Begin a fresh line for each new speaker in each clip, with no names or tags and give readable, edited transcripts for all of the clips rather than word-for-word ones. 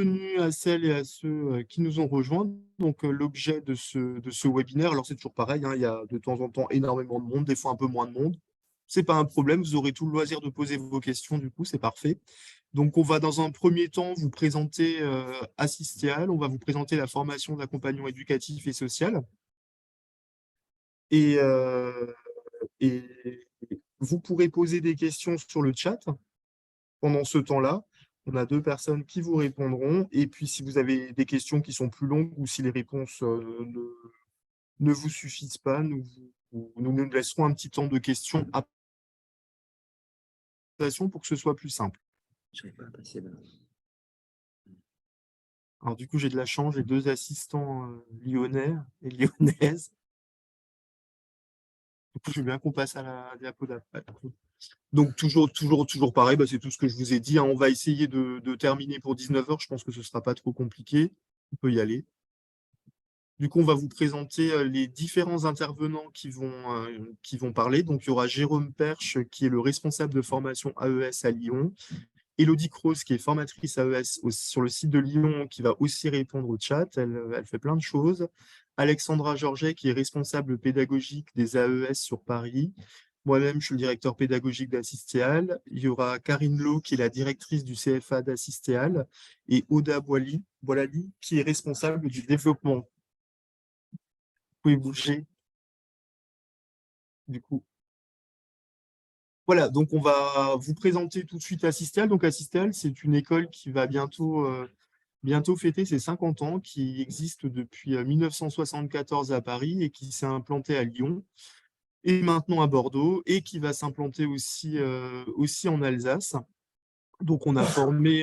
Bienvenue à celles et à ceux qui nous ont rejoints. Donc, l'objet de ce webinaire, alors c'est toujours pareil, hein, il y a de temps en temps énormément de monde, des fois un peu moins de monde. C'est pas un problème, vous aurez tout le loisir de poser vos questions, du coup, c'est parfait. Donc, on va dans un premier temps vous présenter Assisteal, on va vous présenter la formation d'accompagnement éducatif et social. Et, euh, et vous pourrez poser des questions sur le chat pendant ce temps-là. On a deux personnes qui vous répondront. Et puis, si vous avez des questions qui sont plus longues ou si les réponses ne vous suffisent pas, nous laisserons un petit temps de questions à présentation pour que ce soit plus simple.
Je n'arrive pas à passer là.
Alors, du coup, j'ai de la chance, j'ai deux assistants lyonnais et lyonnaises. Du coup, je veux bien qu'on passe à la diapo d'après. Donc, toujours pareil, bah, c'est tout ce que je vous ai dit, hein. On va essayer de terminer pour 19 heures. Je pense que ce ne sera pas trop compliqué. On peut y aller. Du coup, on va vous présenter les différents intervenants qui vont parler. Donc, il y aura Jérôme Perche, qui est le responsable de formation AES à Lyon. Élodie Croze, qui est formatrice AES sur le site de Lyon, qui va aussi répondre au chat. Elle fait plein de choses. Alexandra Georget, qui est responsable pédagogique des AES sur Paris. Moi-même, je suis le directeur pédagogique d'Assisteal. Il y aura Karine Lowe, qui est la directrice du CFA d'Assisteal. Et Oda Boilali, qui est responsable du développement. Vous pouvez bouger, du coup. Voilà, donc on va vous présenter tout de suite Assisteal. Donc Assisteal, c'est une école qui va bientôt fêter ses 50 ans, qui existe depuis 1974 à Paris et qui s'est implantée à Lyon et maintenant à Bordeaux et qui va s'implanter aussi en Alsace. Donc on a formé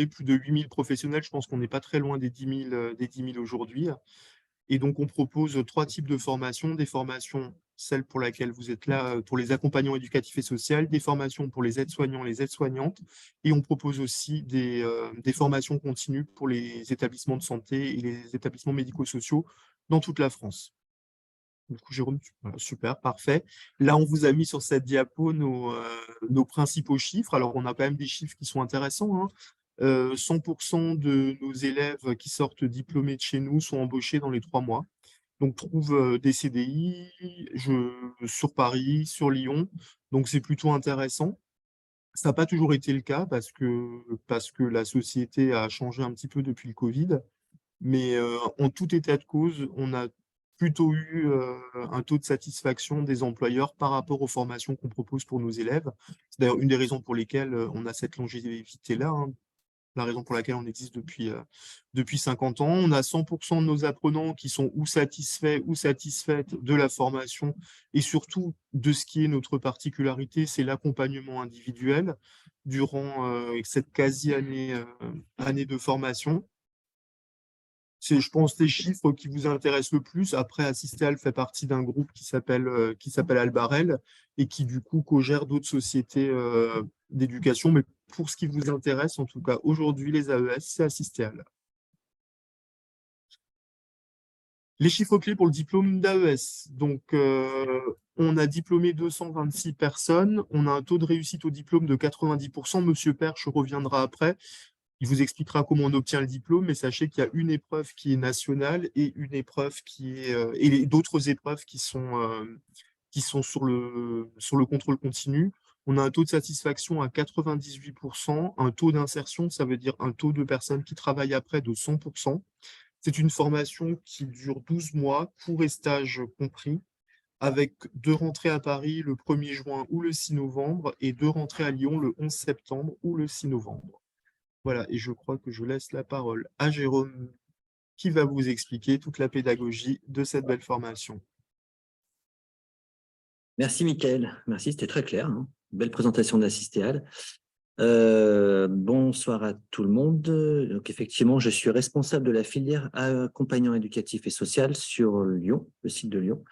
plus de 8000 professionnels. Je pense qu'on n'est pas très loin des 10 000 aujourd'hui. Et donc, on propose trois types de formations. Des formations, celles pour laquelle vous êtes là, pour les accompagnants éducatifs et sociaux, des formations pour les aides-soignants, les aides-soignantes, et on propose aussi des formations continues pour les établissements de santé et les établissements médico-sociaux dans toute la France. Du coup, Jérôme, voilà, super, parfait. Là, on vous a mis sur cette diapo nos principaux chiffres. Alors, on a quand même des chiffres qui sont intéressants, hein. 100% de nos élèves qui sortent diplômés de chez nous sont embauchés dans les 3 mois. Donc, trouvent des CDI sur Paris, sur Lyon. Donc, c'est plutôt intéressant. Ça n'a pas toujours été le cas parce que la société a changé un petit peu depuis le Covid. Mais en tout état de cause, on a plutôt eu un taux de satisfaction des employeurs par rapport aux formations qu'on propose pour nos élèves. C'est d'ailleurs une des raisons pour lesquelles on a cette longévité-là, hein, la raison pour laquelle on existe depuis 50 ans. On a 100% de nos apprenants qui sont ou satisfaits ou satisfaites de la formation et surtout de ce qui est notre particularité, c'est l'accompagnement individuel durant cette quasi-année de formation. C'est, je pense, les chiffres qui vous intéressent le plus. Après, Assistéal fait partie d'un groupe qui s'appelle Albarel et qui, du coup, co-gère d'autres sociétés d'éducation. Mais pour ce qui vous intéresse, en tout cas, aujourd'hui, les AES, c'est Assistéal. Les chiffres clés pour le diplôme d'AES. Donc, on a diplômé 226 personnes. On a un taux de réussite au diplôme de 90%. Monsieur Perche reviendra après. Il vous expliquera comment on obtient le diplôme, mais sachez qu'il y a une épreuve qui est nationale et une épreuve et d'autres épreuves qui sont sur le contrôle continu. On a un taux de satisfaction à 98%, un taux d'insertion, ça veut dire un taux de personnes qui travaillent après de 100%. C'est une formation qui dure 12 mois, cours et stage compris, avec deux rentrées à Paris le 1er juin ou le 6 novembre et deux rentrées à Lyon le 11 septembre ou le 6 novembre. Voilà, et je crois que je laisse la parole à Jérôme qui va vous expliquer toute la pédagogie de cette belle formation.
Merci, Mickaël. Merci, c'était très clair, hein. Belle présentation d'Assistéal. Bonsoir à tout le monde. Donc, effectivement, je suis responsable de la filière accompagnant éducatif et social sur Lyon, le site de Lyon.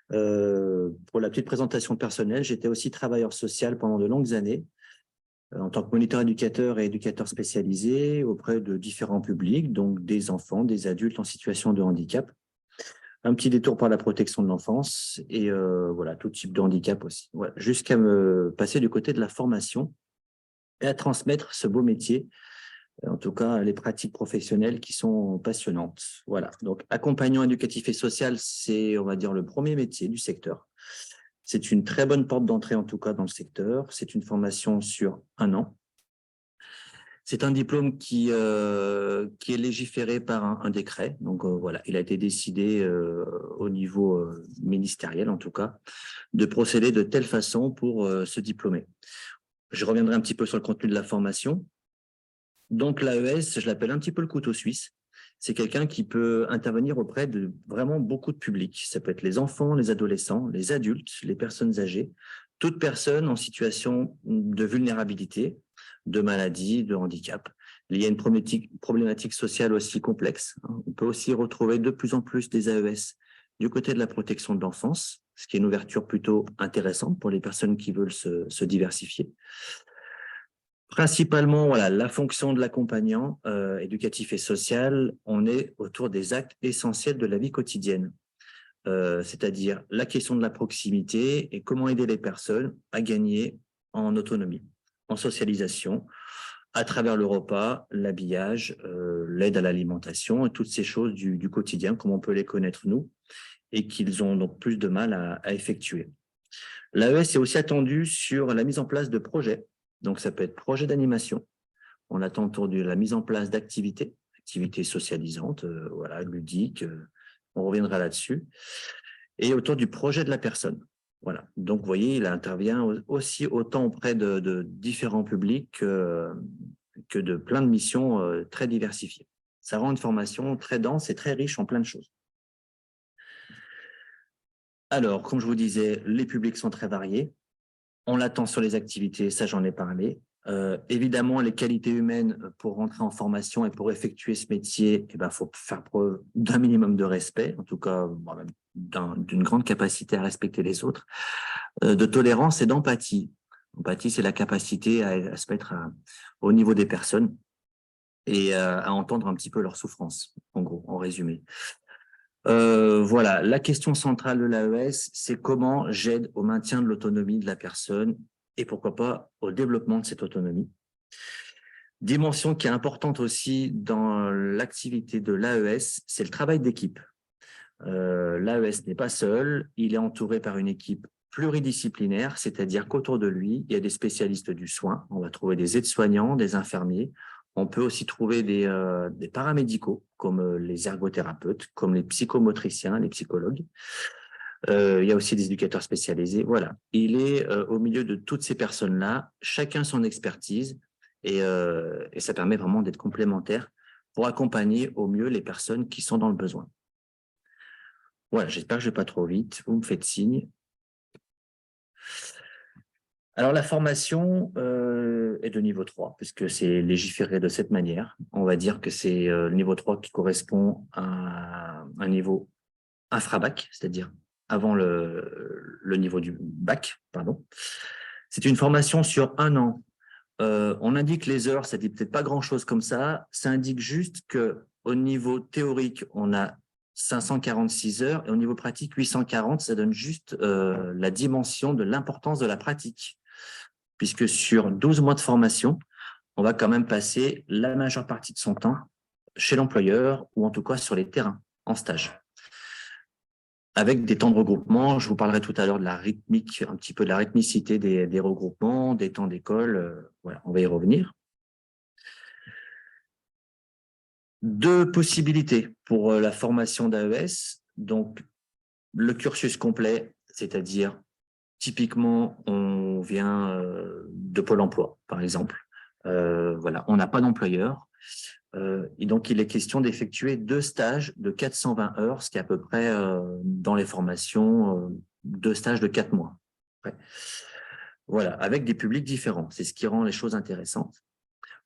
Pour la petite présentation personnelle, j'étais aussi travailleur social pendant de longues années, en tant que moniteur éducateur et éducateur spécialisé auprès de différents publics, donc des enfants, des adultes en situation de handicap. Un petit détour par la protection de l'enfance et voilà, tout type de handicap aussi. Voilà, jusqu'à me passer du côté de la formation et à transmettre ce beau métier En tout cas, les pratiques professionnelles qui sont passionnantes. Voilà. Donc, accompagnant éducatif et social, c'est, on va dire, le premier métier du secteur. C'est une très bonne porte d'entrée, en tout cas, dans le secteur. C'est une formation sur 1 an. C'est un diplôme qui est légiféré par un décret. Donc, voilà, il a été décidé au niveau ministériel, en tout cas, de procéder de telle façon pour se diplômer. Je reviendrai un petit peu sur le contenu de la formation. Donc, l'AES, je l'appelle un petit peu le couteau suisse. C'est quelqu'un qui peut intervenir auprès de vraiment beaucoup de publics. Ça peut être les enfants, les adolescents, les adultes, les personnes âgées, toute personne en situation de vulnérabilité, de maladie, de handicap. Il y a une problématique sociale aussi complexe. On peut aussi retrouver de plus en plus des AES du côté de la protection de l'enfance, ce qui est une ouverture plutôt intéressante pour les personnes qui veulent se diversifier. Principalement, voilà, la fonction de l'accompagnant éducatif et social, on est autour des actes essentiels de la vie quotidienne, c'est-à-dire la question de la proximité et comment aider les personnes à gagner en autonomie, en socialisation, à travers le repas, l'habillage, l'aide à l'alimentation et toutes ces choses du quotidien, comme on peut les connaître nous, et qu'ils ont donc plus de mal à effectuer. L'AES est aussi attendu sur la mise en place de projets. Donc, ça peut être projet d'animation. On attend autour de la mise en place d'activités socialisantes, voilà, ludiques. On reviendra là-dessus. Et autour du projet de la personne. Voilà. Donc, vous voyez, il intervient aussi autant auprès de différents publics que de plein de missions très diversifiées. Ça rend une formation très dense et très riche en plein de choses. Alors, comme je vous disais, les publics sont très variés. On l'attend sur les activités, ça j'en ai parlé. Évidemment, les qualités humaines pour rentrer en formation et pour effectuer ce métier, il faut faire preuve d'un minimum de respect, en tout cas d'une grande capacité à respecter les autres, de tolérance et d'empathie. L'empathie, c'est la capacité à se mettre au niveau des personnes et à entendre un petit peu leur souffrance, en gros, en résumé. Voilà, la question centrale de l'AES, c'est comment j'aide au maintien de l'autonomie de la personne et pourquoi pas au développement de cette autonomie. Dimension qui est importante aussi dans l'activité de l'AES, c'est le travail d'équipe. L'AES n'est pas seul, il est entouré par une équipe pluridisciplinaire, c'est-à-dire qu'autour de lui, il y a des spécialistes du soin, on va trouver des aides-soignants, des infirmiers, on peut aussi trouver des paramédicaux, comme les ergothérapeutes, comme les psychomotriciens, les psychologues. Il y a aussi des éducateurs spécialisés. Voilà, il est au milieu de toutes ces personnes-là, chacun son expertise, et ça permet vraiment d'être complémentaire pour accompagner au mieux les personnes qui sont dans le besoin. Voilà, j'espère que je ne vais pas trop vite. Vous me faites signe. Alors, la formation est de niveau 3, puisque c'est légiféré de cette manière. On va dire que c'est le niveau 3 qui correspond à un niveau infra-bac, c'est-à-dire avant le niveau du bac, pardon. C'est une formation sur 1 an. On indique les heures, ça ne dit peut-être pas grand-chose comme ça. Ça indique juste qu'au niveau théorique, on a 546 heures et au niveau pratique, 840. Ça donne juste la dimension de l'importance de la pratique. Puisque sur 12 mois de formation, on va quand même passer la majeure partie de son temps chez l'employeur ou en tout cas sur les terrains, en stage. Avec des temps de regroupement, je vous parlerai tout à l'heure de la rythmique, un petit peu de la rythmicité des regroupements, des temps d'école, voilà, on va y revenir. 2 possibilités pour la formation d'AES, donc le cursus complet, c'est-à-dire typiquement, on vient de Pôle emploi, par exemple. Voilà, on n'a pas d'employeur. Et donc, il est question d'effectuer 2 stages de 420 heures, ce qui est à peu près, dans les formations, 2 stages de 4 mois. Ouais. Voilà, avec des publics différents. C'est ce qui rend les choses intéressantes.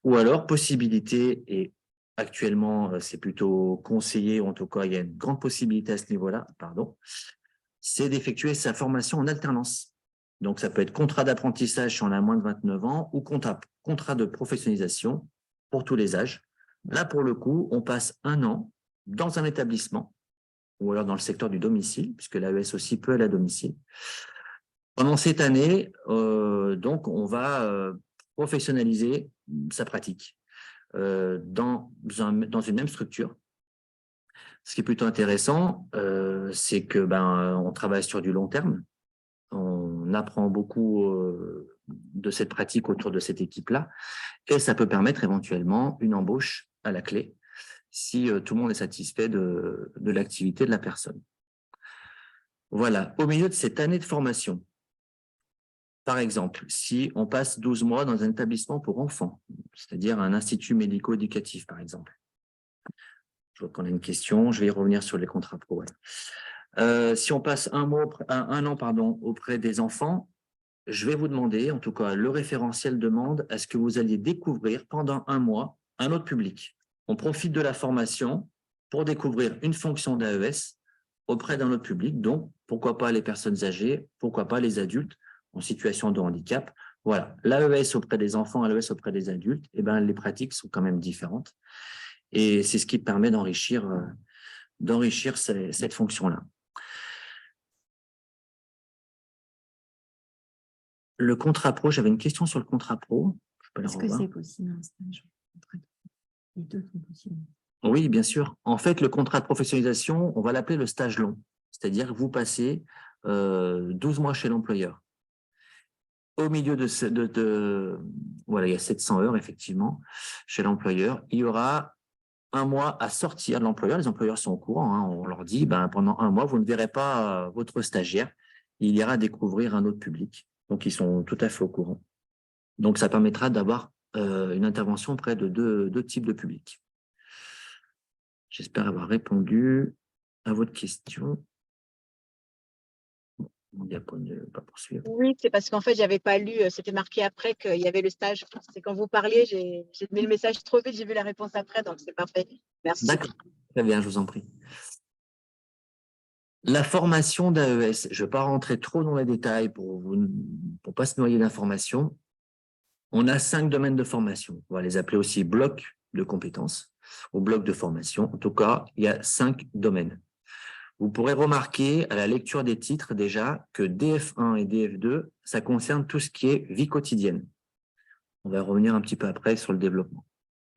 Ou alors, possibilité, et actuellement, c'est plutôt conseillé, ou en tout cas, il y a une grande possibilité à ce niveau-là, pardon, c'est d'effectuer sa formation en alternance. Donc, ça peut être contrat d'apprentissage si on a moins de 29 ans ou contrat de professionnalisation pour tous les âges. Là, pour le coup, on passe 1 an dans un établissement ou alors dans le secteur du domicile, puisque l'AES aussi peut aller à domicile. Pendant cette année, donc, on va professionnaliser sa pratique. dans une même structure. Ce qui est plutôt intéressant, c'est que on travaille sur du long terme. On apprend beaucoup de cette pratique autour de cette équipe-là, et ça peut permettre éventuellement une embauche à la clé si tout le monde est satisfait de l'activité de la personne. Voilà, au milieu de cette année de formation, par exemple, si on passe 12 mois dans un établissement pour enfants, c'est-à-dire un institut médico-éducatif, par exemple. Je vois qu'on a une question, je vais y revenir sur les contrats pro. Ouais. Si on passe un an auprès des enfants, je vais vous demander, en tout cas le référentiel demande à ce que vous alliez découvrir pendant un mois un autre public. On profite de la formation pour découvrir une fonction d'AES auprès d'un autre public, donc pourquoi pas les personnes âgées, pourquoi pas les adultes en situation de handicap. Voilà, l'AES auprès des enfants, l'AES auprès des adultes, les pratiques sont quand même différentes. Et c'est ce qui permet d'enrichir cette fonction-là. Le contrat pro, j'avais une question sur le contrat pro.
Est-ce que c'est possible un stage? Les deux sont possibles.
Oui, bien sûr. En fait, le contrat de professionnalisation, on va l'appeler le stage long. C'est-à-dire que vous passez 12 mois chez l'employeur. Au milieu voilà, il y a 700 heures, effectivement, chez l'employeur. Il y aura un mois à sortir de l'employeur. Les employeurs sont au courant. Hein. On leur dit, pendant un mois, vous ne verrez pas votre stagiaire. Il ira découvrir un autre public. Donc, ils sont tout à fait au courant. Donc, ça permettra d'avoir une intervention auprès de deux types de publics. J'espère avoir répondu à votre question. Mon diapo ne va pas poursuivre.
Oui, c'est parce qu'en fait, je n'avais pas lu, c'était marqué après qu'il y avait le stage. C'est quand vous parliez, j'ai mis le message trop vite, j'ai vu la réponse après, donc c'est parfait. Merci.
D'accord, très bien, je vous en prie. La formation d'AES, je ne vais pas rentrer trop dans les détails pour ne pas se noyer d'informations. On a 5 domaines de formation. On va les appeler aussi blocs de compétences ou blocs de formation. En tout cas, il y a 5 domaines. Vous pourrez remarquer à la lecture des titres déjà que DF1 et DF2, ça concerne tout ce qui est vie quotidienne. On va revenir un petit peu après sur le développement.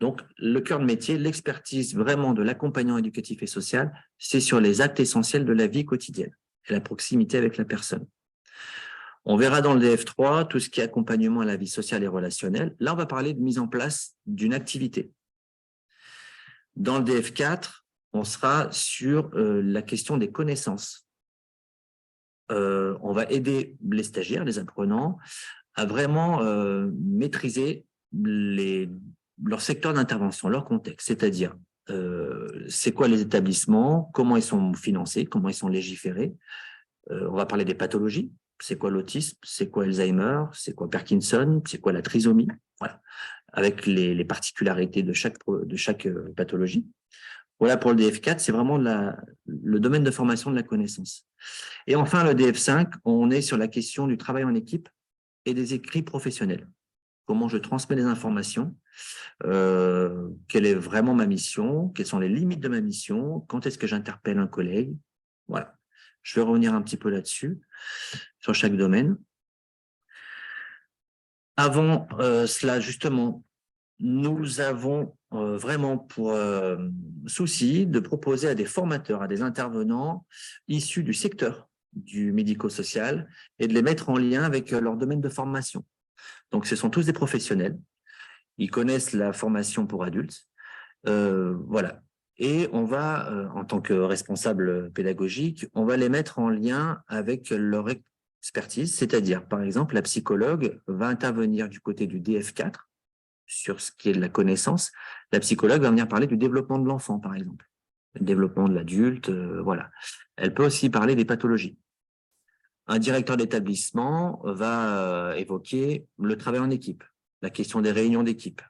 Donc, le cœur de métier, l'expertise vraiment de l'accompagnant éducatif et social, c'est sur les actes essentiels de la vie quotidienne et la proximité avec la personne. On verra dans le DF3 tout ce qui est accompagnement à la vie sociale et relationnelle. Là, on va parler de mise en place d'une activité. Dans le DF4, on sera sur la question des connaissances. On va aider les stagiaires, les apprenants, à vraiment maîtriser leur secteur d'intervention, leur contexte, c'est-à-dire c'est quoi les établissements, comment ils sont financés, comment ils sont légiférés. On va parler des pathologies, c'est quoi l'autisme, c'est quoi Alzheimer, c'est quoi Parkinson, c'est quoi la trisomie, voilà, avec les particularités de chaque pathologie. Voilà pour le DF4, c'est vraiment le domaine de formation de la connaissance. Et enfin, le DF5, on est sur la question du travail en équipe et des écrits professionnels. Comment je transmets les informations, quelle est vraiment ma mission, quelles sont les limites de ma mission, quand est-ce que j'interpelle un collègue. Voilà, je vais revenir un petit peu là-dessus, sur chaque domaine. Avant cela, justement, nous avons vraiment pour souci de proposer à des formateurs, à des intervenants issus du secteur du médico-social et de les mettre en lien avec leur domaine de formation. Donc, ce sont tous des professionnels. Ils connaissent la formation pour adultes. Voilà. Et on va, en tant que responsable pédagogique, on va les mettre en lien avec leur expertise, c'est-à-dire, par exemple, la psychologue va intervenir du côté du DF4 sur ce qui est de la connaissance. La psychologue va venir parler du développement de l'enfant, par exemple, le développement de l'adulte, voilà. Elle peut aussi parler des pathologies. Un directeur d'établissement va évoquer le travail en équipe, la question des réunions d'équipe,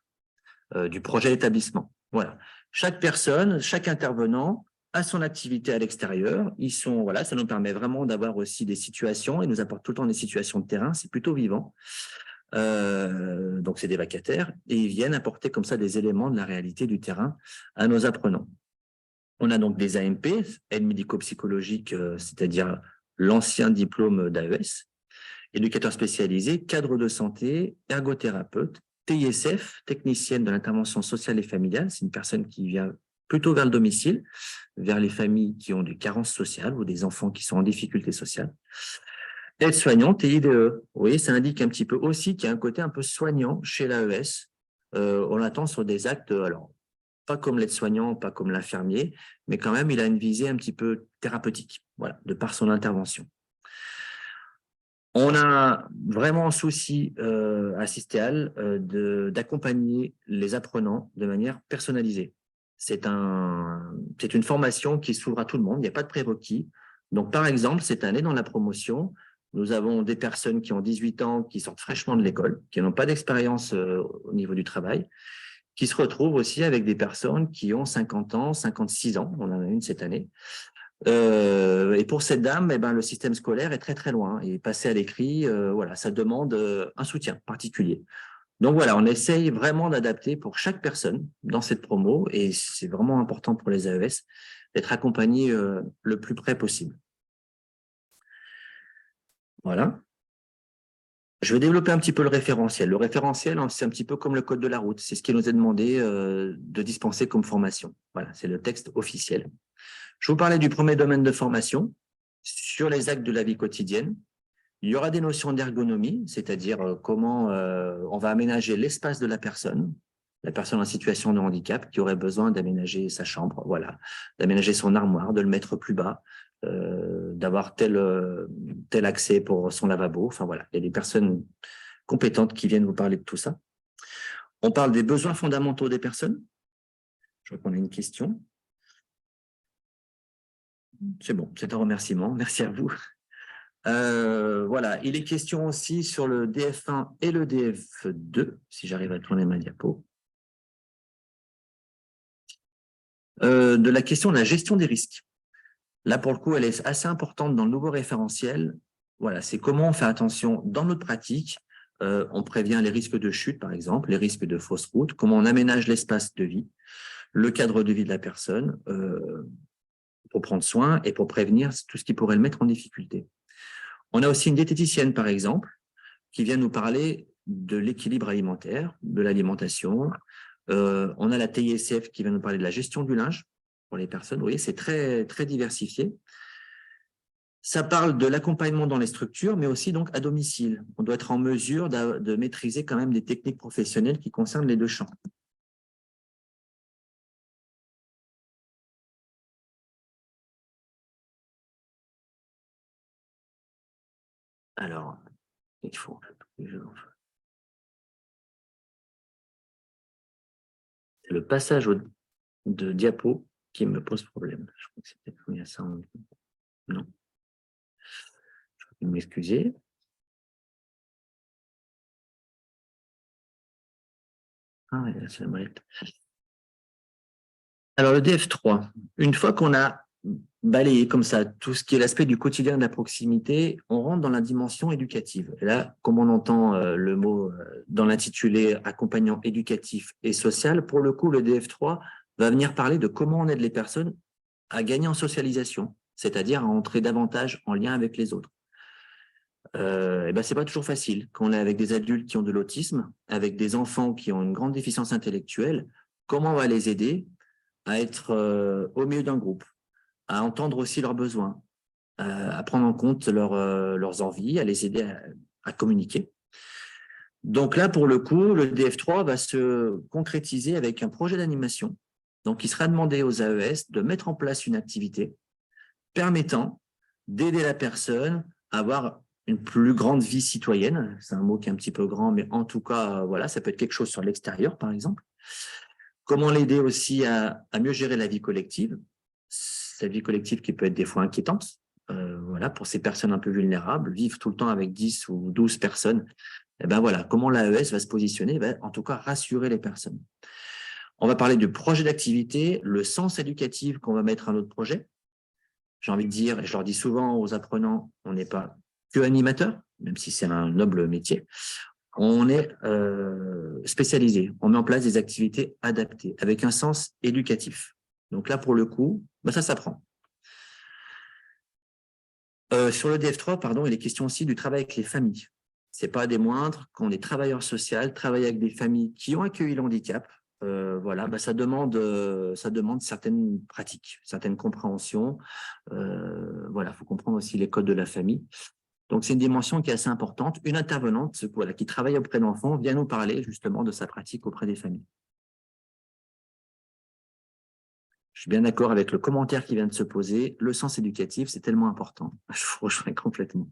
du projet d'établissement. Voilà. Chaque personne, chaque intervenant a son activité à l'extérieur. Voilà, ça nous permet vraiment d'avoir aussi des situations. Ils nous apportent tout le temps des situations de terrain. C'est plutôt vivant. Donc, c'est des vacataires et ils viennent apporter comme ça des éléments de la réalité du terrain à nos apprenants. On a donc des AMP, aide médico-psychologique, c'est-à-dire l'ancien diplôme d'AES, éducateur spécialisé, cadre de santé, ergothérapeute TISF, technicienne de l'intervention sociale et familiale. C'est une personne qui vient plutôt vers le domicile, vers les familles qui ont des carences sociales ou des enfants qui sont en difficulté sociale. Aide-soignante, TIDE. Oui, ça indique un petit peu aussi qu'il y a un côté un peu soignant chez l'AES. On l'attend sur des actes, alors, pas comme l'aide-soignant, pas comme l'infirmier, mais quand même, il a une visée un petit peu thérapeutique, voilà, de par son intervention. On a vraiment un souci à Sistéal d'accompagner les apprenants de manière personnalisée. C'est une formation qui s'ouvre à tout le monde, il n'y a pas de prérequis. Donc, par exemple, cette année, dans la promotion, nous avons des personnes qui ont 18 ans, qui sortent fraîchement de l'école, qui n'ont pas d'expérience au niveau du travail, qui se retrouvent aussi avec des personnes qui ont 50 ans, 56 ans, on en a une cette année. Et pour cette dame, eh ben, le système scolaire est très très loin. Et passer à l'écrit, voilà, ça demande un soutien particulier. Donc voilà, on essaye vraiment d'adapter pour chaque personne dans cette promo, et c'est vraiment important pour les AES d'être accompagnés le plus près possible. Voilà. Je vais développer un petit peu le référentiel. Le référentiel, c'est un petit peu comme le code de la route. C'est ce qui nous est demandé de dispenser comme formation. Voilà, c'est le texte officiel. Je vous parlais du premier domaine de formation sur les actes de la vie quotidienne. Il y aura des notions d'ergonomie, c'est-à-dire comment on va aménager l'espace de la personne en situation de handicap qui aurait besoin d'aménager sa chambre, voilà, d'aménager son armoire, de le mettre plus bas, d'avoir tel accès pour son lavabo. Enfin voilà, il y a des personnes compétentes qui viennent vous parler de tout ça. On parle des besoins fondamentaux des personnes. Je vois qu'on a une question. C'est bon, c'est un remerciement. Merci à vous. Voilà, il est question aussi sur le DF1 et le DF2, si j'arrive à tourner ma diapo. De la question de la gestion des risques. Là, pour le coup, elle est assez importante dans le nouveau référentiel. Voilà, c'est comment on fait attention dans notre pratique. On prévient les risques de chute, par exemple, les risques de fausse route, comment on aménage l'espace de vie, le cadre de vie de la personne, pour prendre soin et pour prévenir tout ce qui pourrait le mettre en difficulté. On a aussi une diététicienne, par exemple, qui vient nous parler de l'équilibre alimentaire, de l'alimentation. On a la TISF qui va nous parler de la gestion du linge pour les personnes. Vous voyez, c'est très, très diversifié. Ça parle de l'accompagnement dans les structures, mais aussi donc à domicile. On doit être en mesure de maîtriser quand même des techniques professionnelles qui concernent les deux champs. Alors, il faut... C'est le passage de diapo qui me pose problème. Je crois que c'est peut-être qu'il y a ça en... Non. Je vais m'excuser. Ah, ça Alors, le DF3, une fois qu'on a balayé comme ça tout ce qui est l'aspect du quotidien de la proximité, on rentre dans la dimension éducative. Et là, comme on entend le mot dans l'intitulé accompagnant éducatif et social, pour le coup, le DF3 va venir parler de comment on aide les personnes à gagner en socialisation, c'est-à-dire à entrer davantage en lien avec les autres. Et ben, c'est pas toujours facile. Quand on est avec des adultes qui ont de l'autisme, avec des enfants qui ont une grande déficience intellectuelle, comment on va les aider à être au milieu d'un groupe, à entendre aussi leurs besoins, à prendre en compte leurs envies, à les aider à communiquer. Donc là, pour le coup, le DF3 va se concrétiser avec un projet d'animation. Donc, il sera demandé aux AES de mettre en place une activité permettant d'aider la personne à avoir une plus grande vie citoyenne. C'est un mot qui est un petit peu grand, mais en tout cas, voilà, ça peut être quelque chose sur l'extérieur, par exemple. Comment l'aider aussi à mieux gérer la vie collective, cette vie collective qui peut être des fois inquiétante, voilà, pour ces personnes un peu vulnérables, vivre tout le temps avec 10 ou 12 personnes, et ben voilà, comment l'AES va se positionner, en tout cas rassurer les personnes. On va parler du projet d'activité, le sens éducatif qu'on va mettre à notre projet. J'ai envie de dire, et je leur dis souvent aux apprenants, on n'est pas que animateur, même si c'est un noble métier. On est spécialisé, on met en place des activités adaptées, avec un sens éducatif. Donc là, pour le coup, ça s'apprend. Sur le DF3, pardon, il est question aussi du travail avec les familles. c'est pas des moindres, quand on est travailleur social, travailler avec des familles qui ont accueilli le handicap, voilà, ça demande certaines pratiques, certaines compréhensions. Voilà, il faut comprendre aussi les codes de la famille. Donc, c'est une dimension qui est assez importante. Une intervenante voilà, qui travaille auprès d'enfants vient nous parler justement de sa pratique auprès des familles. Je suis bien d'accord avec le commentaire qui vient de se poser. Le sens éducatif, c'est tellement important. Je vous rejoins complètement.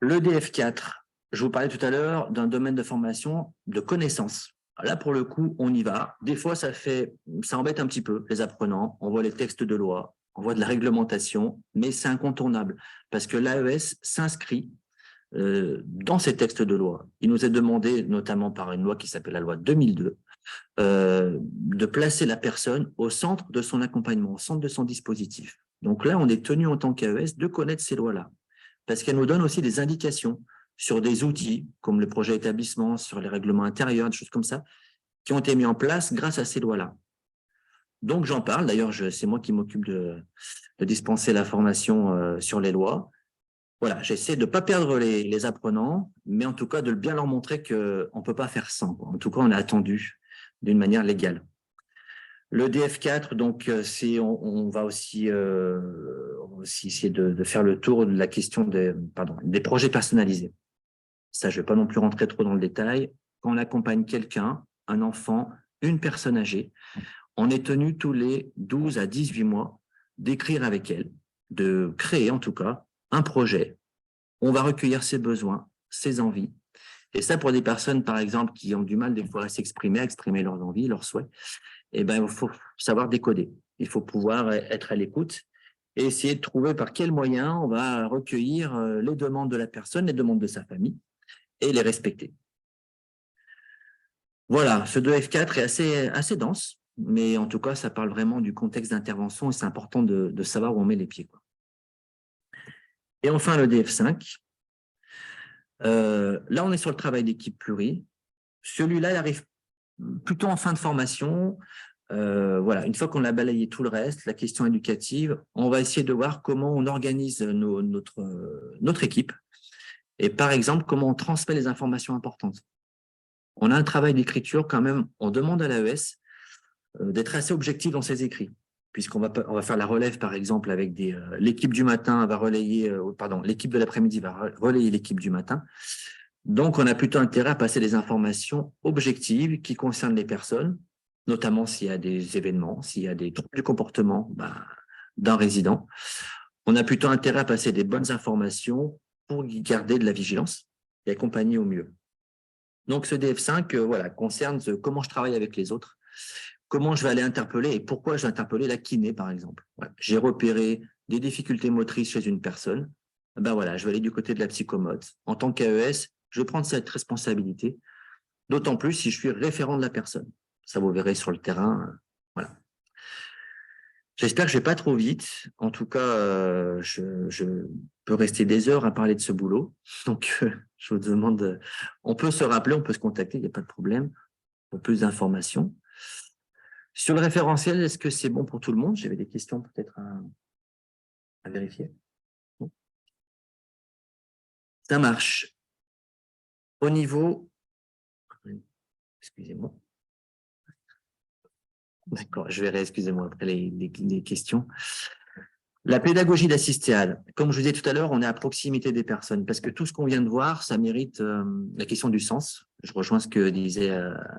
Le DF4, je vous parlais tout à l'heure d'un domaine de formation de connaissances. Là, pour le coup, on y va. Des fois, ça embête un petit peu les apprenants. On voit les textes de loi, on voit de la réglementation, mais c'est incontournable parce que l'AES s'inscrit dans ces textes de loi. Il nous est demandé, notamment par une loi qui s'appelle la loi 2002, de placer la personne au centre de son accompagnement, au centre de son dispositif. Donc là, on est tenu en tant qu'AES de connaître ces lois-là, parce qu'elles nous donnent aussi des indications sur des outils, comme le projet établissement, sur les règlements intérieurs, des choses comme ça, qui ont été mis en place grâce à ces lois-là. Donc, j'en parle. D'ailleurs, c'est moi qui m'occupe de dispenser la formation sur les lois. Voilà, j'essaie de ne pas perdre les apprenants, mais en tout cas, de bien leur montrer qu'on ne peut pas faire sans. En tout cas, on est attendu d'une manière légale. Le DF4, donc, on va aussi essayer de faire le tour de la question des projets personnalisés. Ça, je ne vais pas non plus rentrer trop dans le détail. Quand on accompagne quelqu'un, un enfant, une personne âgée, on est tenu tous les 12 à 18 mois d'écrire avec elle, de créer en tout cas un projet. On va recueillir ses besoins, ses envies. Et ça, pour des personnes, par exemple, qui ont du mal des fois à s'exprimer, à exprimer leurs envies, leurs souhaits, il faut savoir décoder. Il faut pouvoir être à l'écoute et essayer de trouver par quels moyens on va recueillir les demandes de la personne, les demandes de sa famille et les respecter. Voilà, ce 2F4 est assez dense, mais en tout cas, ça parle vraiment du contexte d'intervention et c'est important de savoir où on met les pieds, quoi. Et enfin, le DF5. Là, on est sur le travail d'équipe pluri. Celui-là, il arrive plutôt en fin de formation. Voilà, une fois qu'on a balayé tout le reste, la question éducative, on va essayer de voir comment on organise notre équipe et par exemple, comment on transmet les informations importantes. On a un travail d'écriture quand même, on demande à l'AES d'être assez objectif dans ses écrits, puisqu'on va faire la relève par exemple avec l'équipe du matin va relayer, l'équipe de l'après-midi va relayer l'équipe du matin. Donc, on a plutôt intérêt à passer des informations objectives qui concernent les personnes, notamment s'il y a des événements, s'il y a des troubles du comportement d'un résident. On a plutôt intérêt à passer des bonnes informations pour garder de la vigilance et accompagner au mieux. Donc, ce DF5 voilà, concerne comment je travaille avec les autres, comment je vais aller interpeller et pourquoi je vais interpeller la kiné, par exemple. Voilà. J'ai repéré des difficultés motrices chez une personne. Voilà, je vais aller du côté de la psychomote. En tant qu'AES, je vais prendre cette responsabilité, d'autant plus si je suis référent de la personne. Ça, vous verrez sur le terrain. Voilà. J'espère que je ne vais pas trop vite. En tout cas, je peux rester des heures à parler de ce boulot. Donc, je vous demande, on peut se rappeler, on peut se contacter, il n'y a pas de problème, pour plus d'informations. Sur le référentiel, est-ce que c'est bon pour tout le monde? J'avais des questions peut-être à vérifier. Bon. Ça marche. Au niveau... Excusez-moi. D'accord, je verrai, excusez-moi, après les questions. La pédagogie d'assistéal, comme je vous disais tout à l'heure, on est à proximité des personnes, parce que tout ce qu'on vient de voir, ça mérite la question du sens. Je rejoins ce que disait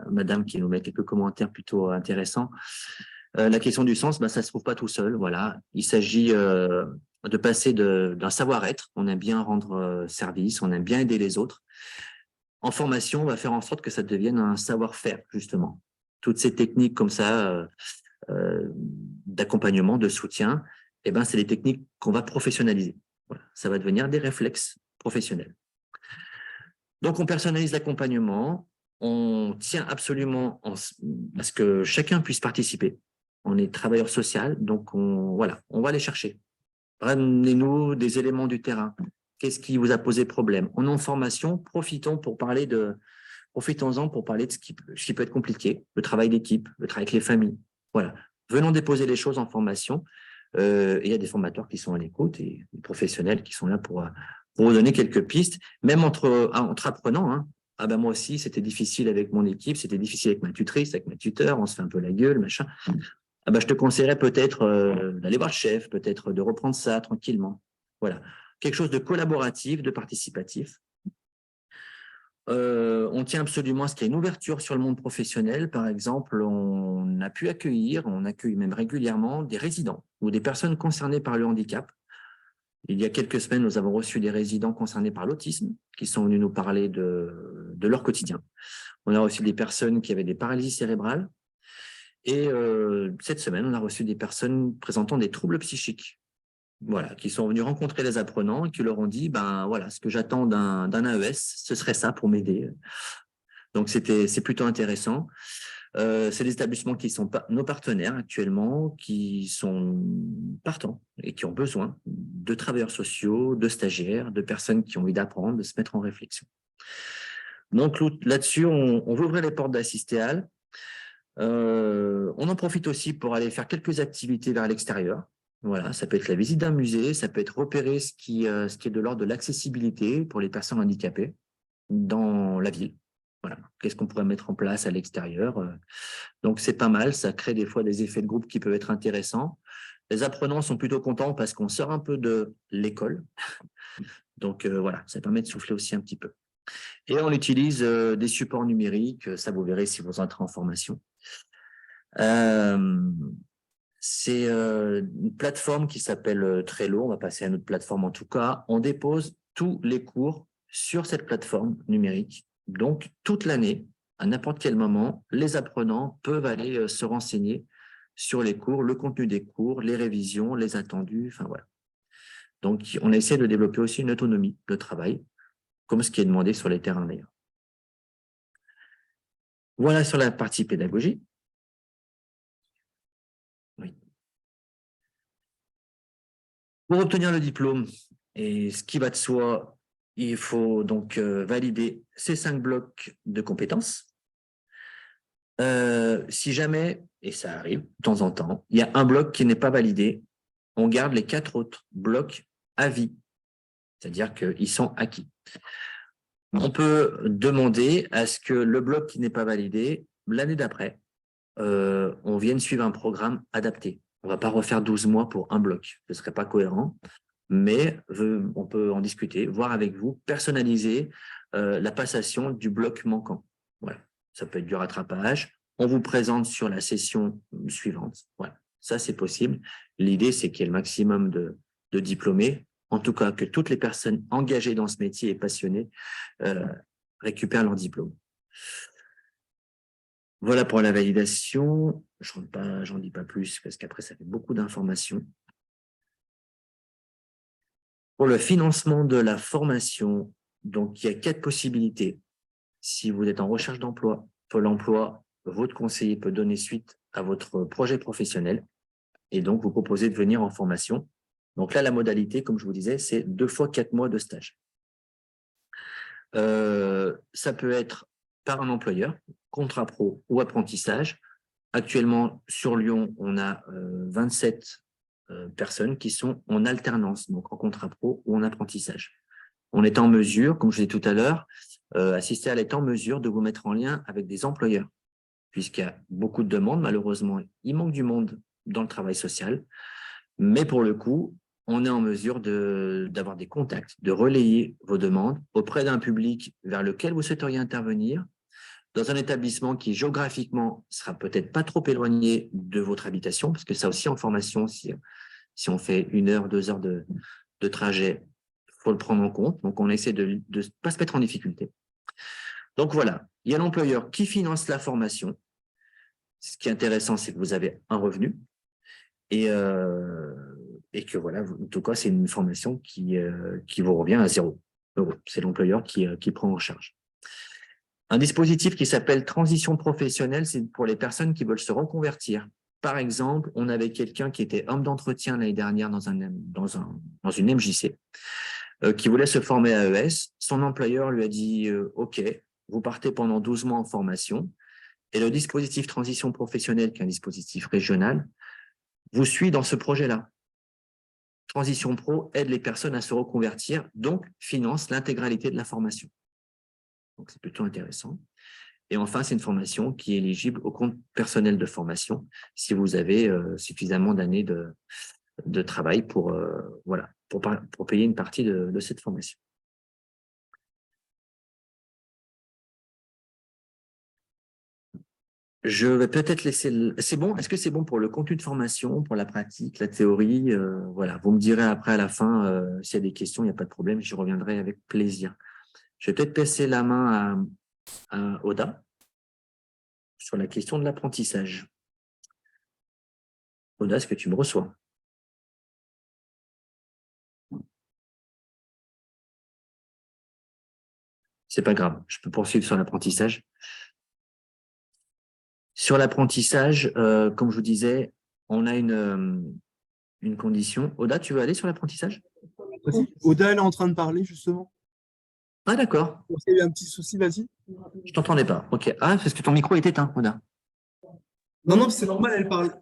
madame qui nous met quelques commentaires plutôt intéressants. La question du sens, ça ne se trouve pas tout seul. Voilà. Il s'agit de passer d'un savoir-être, on aime bien rendre service, on aime bien aider les autres. En formation, on va faire en sorte que ça devienne un savoir-faire, justement. Toutes ces techniques comme ça, d'accompagnement, de soutien, c'est des techniques qu'on va professionnaliser. Voilà. Ça va devenir des réflexes professionnels. Donc, on personnalise l'accompagnement, on tient absolument à ce que chacun puisse participer. On est travailleur social, donc on va aller chercher. Ramenez-nous des éléments du terrain. Qu'est-ce qui vous a posé problème? On est en formation, profitons-en pour parler de ce qui peut être compliqué, le travail d'équipe, le travail avec les familles. Voilà. Venons déposer les choses en formation. Et il y a des formateurs qui sont à l'écoute et des professionnels qui sont là pour vous donner quelques pistes, même entre apprenants. Hein. Ah ben moi aussi, c'était difficile avec mon équipe, c'était difficile avec ma tutrice, avec ma tuteur, on se fait un peu la gueule, machin. Ah ben, je te conseillerais peut-être d'aller voir le chef, peut-être de reprendre ça tranquillement. Voilà, quelque chose de collaboratif, de participatif. On tient absolument à ce qu'il y ait une ouverture sur le monde professionnel. Par exemple, on accueille même régulièrement des résidents ou des personnes concernées par le handicap. Il y a quelques semaines, nous avons reçu des résidents concernés par l'autisme qui sont venus nous parler de leur quotidien. On a reçu des personnes qui avaient des paralysies cérébrales. Et cette semaine, on a reçu des personnes présentant des troubles psychiques. Voilà, qui sont venus rencontrer les apprenants et qui leur ont dit, ben voilà, ce que j'attends d'un AES, ce serait ça pour m'aider. Donc, c'est plutôt intéressant. C'est des établissements qui sont nos partenaires actuellement, qui sont partants et qui ont besoin de travailleurs sociaux, de stagiaires, de personnes qui ont envie d'apprendre, de se mettre en réflexion. Donc, là-dessus, on veut ouvrir les portes d'Assistéal. On en profite aussi pour aller faire quelques activités vers l'extérieur. Voilà, ça peut être la visite d'un musée, ça peut être repérer ce qui est de l'ordre de l'accessibilité pour les personnes handicapées dans la ville. Voilà, qu'est-ce qu'on pourrait mettre en place à l'extérieur. Donc, c'est pas mal, ça crée des fois des effets de groupe qui peuvent être intéressants. Les apprenants sont plutôt contents parce qu'on sort un peu de l'école. Donc, voilà, ça permet de souffler aussi un petit peu. Et on utilise des supports numériques, ça vous verrez si vous entrez en formation. C'est une plateforme qui s'appelle Trello, on va passer à notre plateforme en tout cas. On dépose tous les cours sur cette plateforme numérique. Donc, toute l'année, à n'importe quel moment, les apprenants peuvent aller se renseigner sur les cours, le contenu des cours, les révisions, les attendus, enfin voilà. Donc, on essaie de développer aussi une autonomie de travail, comme ce qui est demandé sur les terrains d'ailleurs. Voilà sur la partie pédagogie. Oui. Pour obtenir le diplôme, et ce qui va de soi, il faut donc valider ces 5 blocs de compétences. Si jamais, et ça arrive de temps en temps, il y a un bloc qui n'est pas validé, on garde les 4 autres blocs à vie, c'est-à-dire qu'ils sont acquis. On peut demander à ce que le bloc qui n'est pas validé, l'année d'après, on vienne suivre un programme adapté. On ne va pas refaire 12 mois pour un bloc, ce ne serait pas cohérent, mais on peut en discuter, voir avec vous, personnaliser la passation du bloc manquant. Voilà. Ça peut être du rattrapage. On vous présente sur la session suivante. Voilà. Ça, c'est possible. L'idée, c'est qu'il y ait le maximum de diplômés, en tout cas que toutes les personnes engagées dans ce métier et passionnées récupèrent leur diplôme. Voilà pour la validation. J'en dis pas plus parce qu'après, ça fait beaucoup d'informations. Pour le financement de la formation, donc il y a 4 possibilités. Si vous êtes en recherche d'emploi, Pôle emploi, votre conseiller peut donner suite à votre projet professionnel et donc vous proposer de venir en formation. Donc là, la modalité, comme je vous disais, c'est 2 fois 4 mois de stage. Ça peut être par un employeur, contrat pro ou apprentissage. Actuellement, sur Lyon, on a 27 personnes qui sont en alternance, donc en contrat pro ou en apprentissage. On est en mesure, comme je l'ai dit tout à l'heure, Assisteal est en mesure de vous mettre en lien avec des employeurs, puisqu'il y a beaucoup de demandes. Malheureusement, il manque du monde dans le travail social, mais pour le coup, on est en mesure d'avoir des contacts, de relayer vos demandes auprès d'un public vers lequel vous souhaiteriez intervenir, dans un établissement qui géographiquement sera peut-être pas trop éloigné de votre habitation, parce que ça aussi en formation, si on fait 1 heure, 2 heures de trajet, il faut le prendre en compte. Donc, on essaie de ne pas se mettre en difficulté. Donc, voilà, il y a l'employeur qui finance la formation. Ce qui est intéressant, c'est que vous avez un revenu et que, voilà, en tout cas, c'est une formation qui vous revient à 0 €. C'est l'employeur qui prend en charge. Un dispositif qui s'appelle transition professionnelle, c'est pour les personnes qui veulent se reconvertir. Par exemple, on avait quelqu'un qui était homme d'entretien l'année dernière dans une MJC, qui voulait se former à AES. Son employeur lui a dit « Ok, vous partez pendant 12 mois en formation. » Et le dispositif transition professionnelle, qui est un dispositif régional, vous suit dans ce projet-là. Transition Pro aide les personnes à se reconvertir, donc finance l'intégralité de la formation. Donc, c'est plutôt intéressant. Et enfin, c'est une formation qui est éligible au compte personnel de formation si vous avez suffisamment d'années de travail pour, voilà, pour payer une partie de cette formation. Je vais peut-être laisser… C'est bon? Est-ce que c'est bon pour le contenu de formation, pour la pratique, la théorie? Voilà, vous me direz après à la fin s'il y a des questions, il n'y a pas de problème, j'y reviendrai avec plaisir. Je vais peut-être passer la main à Oda sur la question de l'apprentissage. Oda, est-ce que tu me reçois? C'est pas grave, je peux poursuivre sur l'apprentissage. Sur l'apprentissage, comme je vous disais, on a une condition. Oda, tu veux aller sur l'apprentissage?
Oda, elle est en train de parler, justement.
Ah, d'accord.
Il y a eu un petit souci, vas-y.
Je t'entendais pas. Ok. Ah, parce que ton micro est éteint, Oda.
Non, non, c'est normal, elle parle.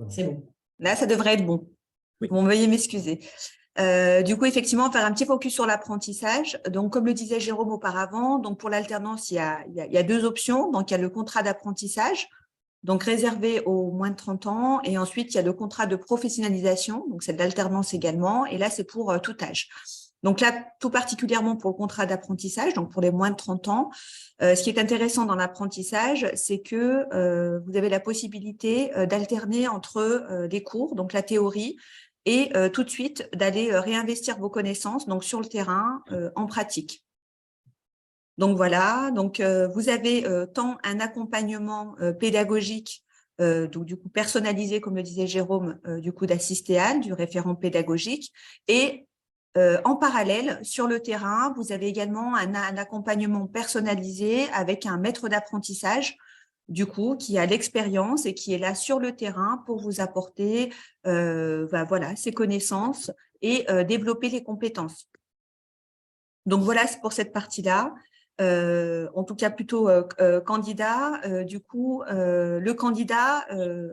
C'est bon. Là, ça devrait être bon.
Oui.
Bon, veuillez m'excuser. Du coup, effectivement, faire un petit focus sur l'apprentissage. Donc, comme le disait Jérôme auparavant, donc pour l'alternance, il y a deux options. Donc, il y a le contrat d'apprentissage, donc réservé aux moins de 30 ans. Et ensuite, il y a le contrat de professionnalisation, donc c'est de l'alternance également. Et là, c'est pour tout âge. Donc là, tout particulièrement pour le contrat d'apprentissage, donc pour les moins de 30 ans, ce qui est intéressant dans l'apprentissage, c'est que vous avez la possibilité d'alterner entre les cours, donc la théorie, et tout de suite d'aller réinvestir vos connaissances donc sur le terrain en pratique. Donc voilà, donc vous avez tant un accompagnement pédagogique, donc du coup personnalisé, comme le disait Jérôme, du coup d'assistéal, du référent pédagogique, et en parallèle, sur le terrain, vous avez également un accompagnement personnalisé avec un maître d'apprentissage, du coup, qui a l'expérience et qui est là sur le terrain pour vous apporter voilà, ses connaissances et développer les compétences. Donc voilà, c'est pour cette partie-là. En tout cas, plutôt candidat. Du coup, le candidat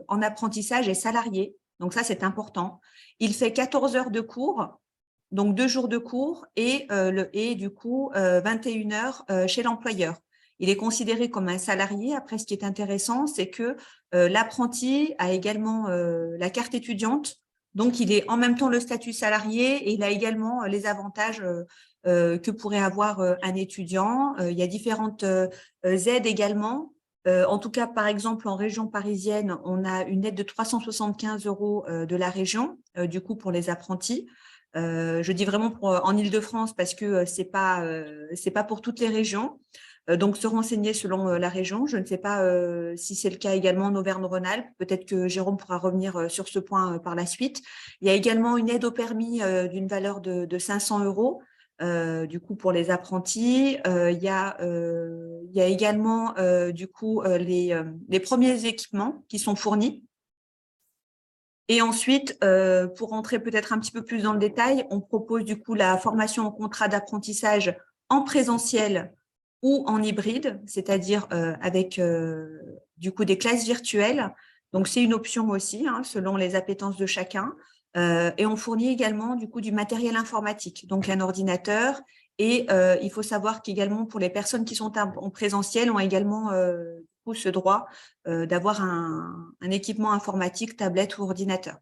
en apprentissage est salarié. Donc ça, c'est important. Il fait 14 heures de cours. Donc 2 jours de cours et du coup 21 heures chez l'employeur. Il est considéré comme un salarié. Après, ce qui est intéressant, c'est que l'apprenti a également la carte étudiante. Donc, il est en même temps le statut salarié et il a également les avantages que pourrait avoir un étudiant. Il y a différentes aides également. En tout cas, par exemple, en région parisienne, on a une aide de 375 € de la région, du coup, pour les apprentis. Je dis vraiment en Île-de-France parce que c'est pas pour toutes les régions. Donc, se renseigner selon la région. Je ne sais pas si c'est le cas également en Auvergne-Rhône-Alpes. Peut-être que Jérôme pourra revenir sur ce point par la suite. Il y a également une aide au permis d'une valeur de 500 €, du coup, pour les apprentis. Il y a également, du coup, les premiers équipements qui sont fournis. Et ensuite, pour rentrer peut-être un petit peu plus dans le détail, on propose du coup la formation en contrat d'apprentissage en présentiel ou en hybride, c'est-à-dire avec du coup des classes virtuelles. Donc, c'est une option aussi, selon les appétences de chacun. Et on fournit également du coup du matériel informatique, donc un ordinateur. Et il faut savoir qu'également pour les personnes qui sont en présentiel ont également ce droit d'avoir un équipement informatique, tablette ou ordinateur.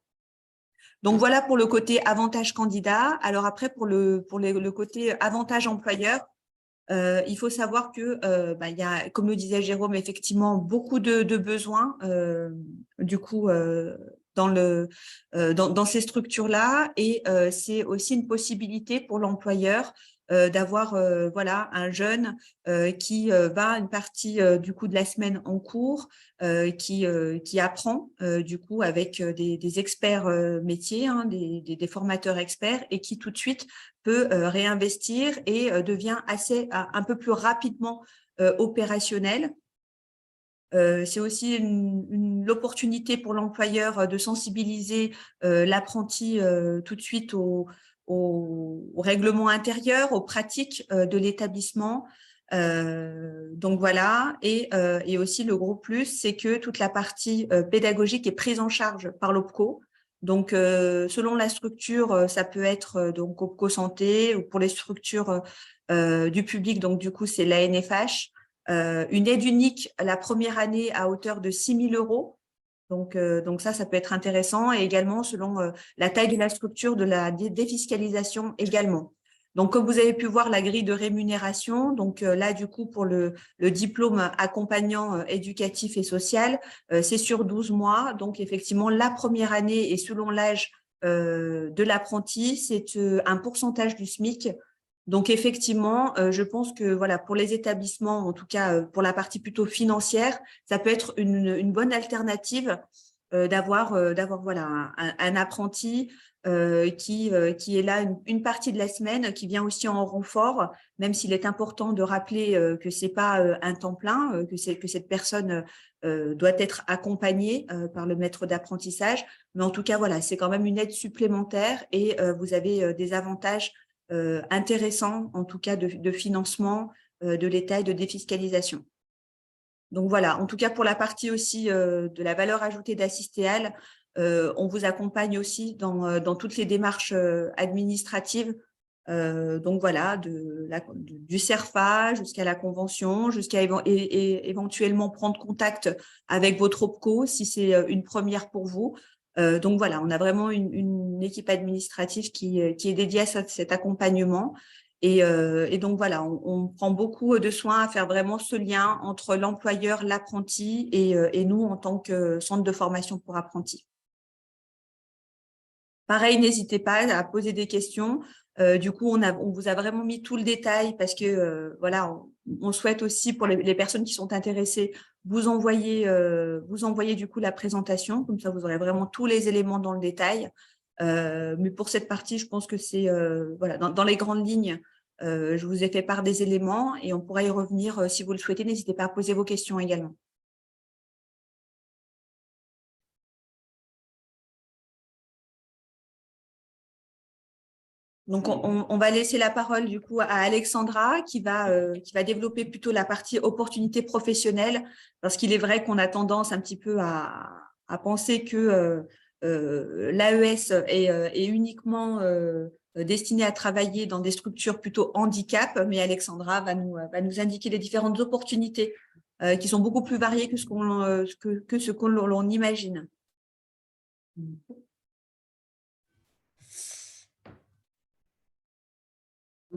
Donc voilà pour le côté avantage candidat. Alors après, pour le côté avantage employeur, il faut savoir que il y a, comme le disait Jérôme, effectivement beaucoup de besoins du coup dans ces structures-là, et c'est aussi une possibilité pour l'employeur d'avoir voilà un jeune qui va une partie du coup de la semaine en cours, qui apprend du coup avec des experts métiers, des formateurs experts, et qui tout de suite peut réinvestir et devient un peu plus rapidement opérationnel. C'est aussi l'opportunité pour l'employeur de sensibiliser l'apprenti tout de suite au règlement intérieur, aux pratiques de l'établissement. Donc voilà, et aussi le gros plus, c'est que toute la partie pédagogique est prise en charge par l'OPCO. Donc selon la structure, ça peut être donc OPCO Santé, ou pour les structures du public, donc du coup c'est l'ANFH, une aide unique la première année à hauteur de 6 000 €. Donc ça peut être intéressant, et également selon la taille de la structure, de la défiscalisation également. Donc, comme vous avez pu voir la grille de rémunération, donc là, du coup, pour le diplôme accompagnant éducatif et social, c'est sur 12 mois. Donc, effectivement, la première année, et selon l'âge de l'apprenti, c'est un pourcentage du SMIC. Donc, effectivement, je pense que voilà, pour les établissements, en tout cas pour la partie plutôt financière, ça peut être une bonne alternative d'avoir voilà, un apprenti qui est là une partie de la semaine, qui vient aussi en renfort, même s'il est important de rappeler que ce n'est pas un temps plein, que cette personne doit être accompagnée par le maître d'apprentissage. Mais en tout cas, voilà, c'est quand même une aide supplémentaire, et vous avez des avantages intéressants, en tout cas de financement de l'État et de défiscalisation. Donc voilà, en tout cas pour la partie aussi de la valeur ajoutée d'Assistéal, on vous accompagne aussi dans toutes les démarches administratives. Donc voilà, du CERFA jusqu'à la convention, jusqu'à éventuellement prendre contact avec votre OPCO si c'est une première pour vous. Donc voilà, on a vraiment une équipe administrative qui est dédiée à cet accompagnement. Et donc voilà, on prend beaucoup de soin à faire vraiment ce lien entre l'employeur, l'apprenti et nous en tant que centre de formation pour apprentis. Pareil, n'hésitez pas à poser des questions. Du coup, on vous a vraiment mis tout le détail, parce que voilà, on souhaite aussi, pour les personnes qui sont intéressées, vous envoyer du coup la présentation, comme ça vous aurez vraiment tous les éléments dans le détail. Mais pour cette partie, je pense que c'est voilà, dans les grandes lignes, je vous ai fait part des éléments, et on pourra y revenir si vous le souhaitez. N'hésitez pas à poser vos questions également. Donc, on va laisser la parole du coup à Alexandra, qui va développer plutôt la partie opportunités professionnelles, parce qu'il est vrai qu'on a tendance un petit peu à penser que l'AES est uniquement destiné à travailler dans des structures plutôt handicap, mais Alexandra va nous indiquer les différentes opportunités qui sont beaucoup plus variées que ce qu'on l'on imagine.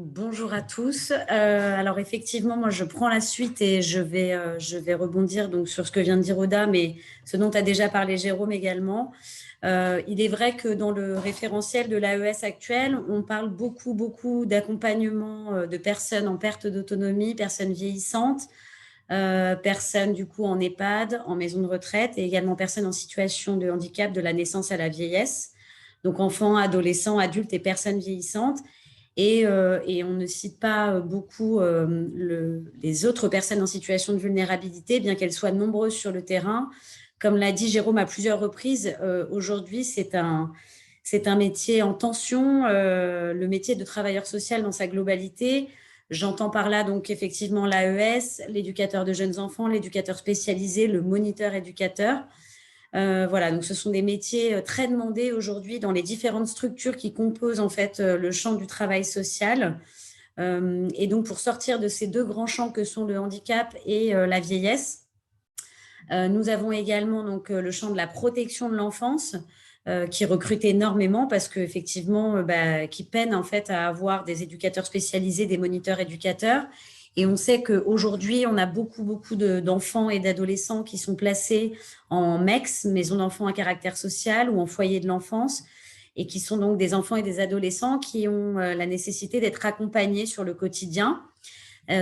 Bonjour à tous. Alors effectivement, moi je prends la suite, et je vais rebondir donc sur ce que vient de dire Oda, mais ce dont a déjà parlé Jérôme également. Il est vrai que dans le référentiel de l'AES actuel, on parle beaucoup d'accompagnement de personnes en perte d'autonomie, personnes vieillissantes, personnes du coup en EHPAD, en maison de retraite, et également personnes en situation de handicap de la naissance à la vieillesse, donc enfants, adolescents, adultes et personnes vieillissantes. Et on ne cite pas beaucoup les autres personnes en situation de vulnérabilité, bien qu'elles soient nombreuses sur le terrain. Comme l'a dit Jérôme à plusieurs reprises, aujourd'hui, c'est un métier en tension, le métier de travailleur social dans sa globalité. J'entends par là donc effectivement l'AES, l'éducateur de jeunes enfants, l'éducateur spécialisé, le moniteur éducateur. Voilà, donc ce sont des métiers très demandés aujourd'hui dans les différentes structures qui composent en fait le champ du travail social. Et donc pour sortir de ces deux grands champs que sont le handicap et la vieillesse, nous avons également donc le champ de la protection de l'enfance qui recrute énormément, parce qu'effectivement, qui peine en fait à avoir des éducateurs spécialisés, des moniteurs éducateurs. Et on sait qu'aujourd'hui, on a beaucoup d'enfants et d'adolescents qui sont placés en MEX, maison d'enfants à caractère social, ou en foyer de l'enfance, et qui sont donc des enfants et des adolescents qui ont la nécessité d'être accompagnés sur le quotidien.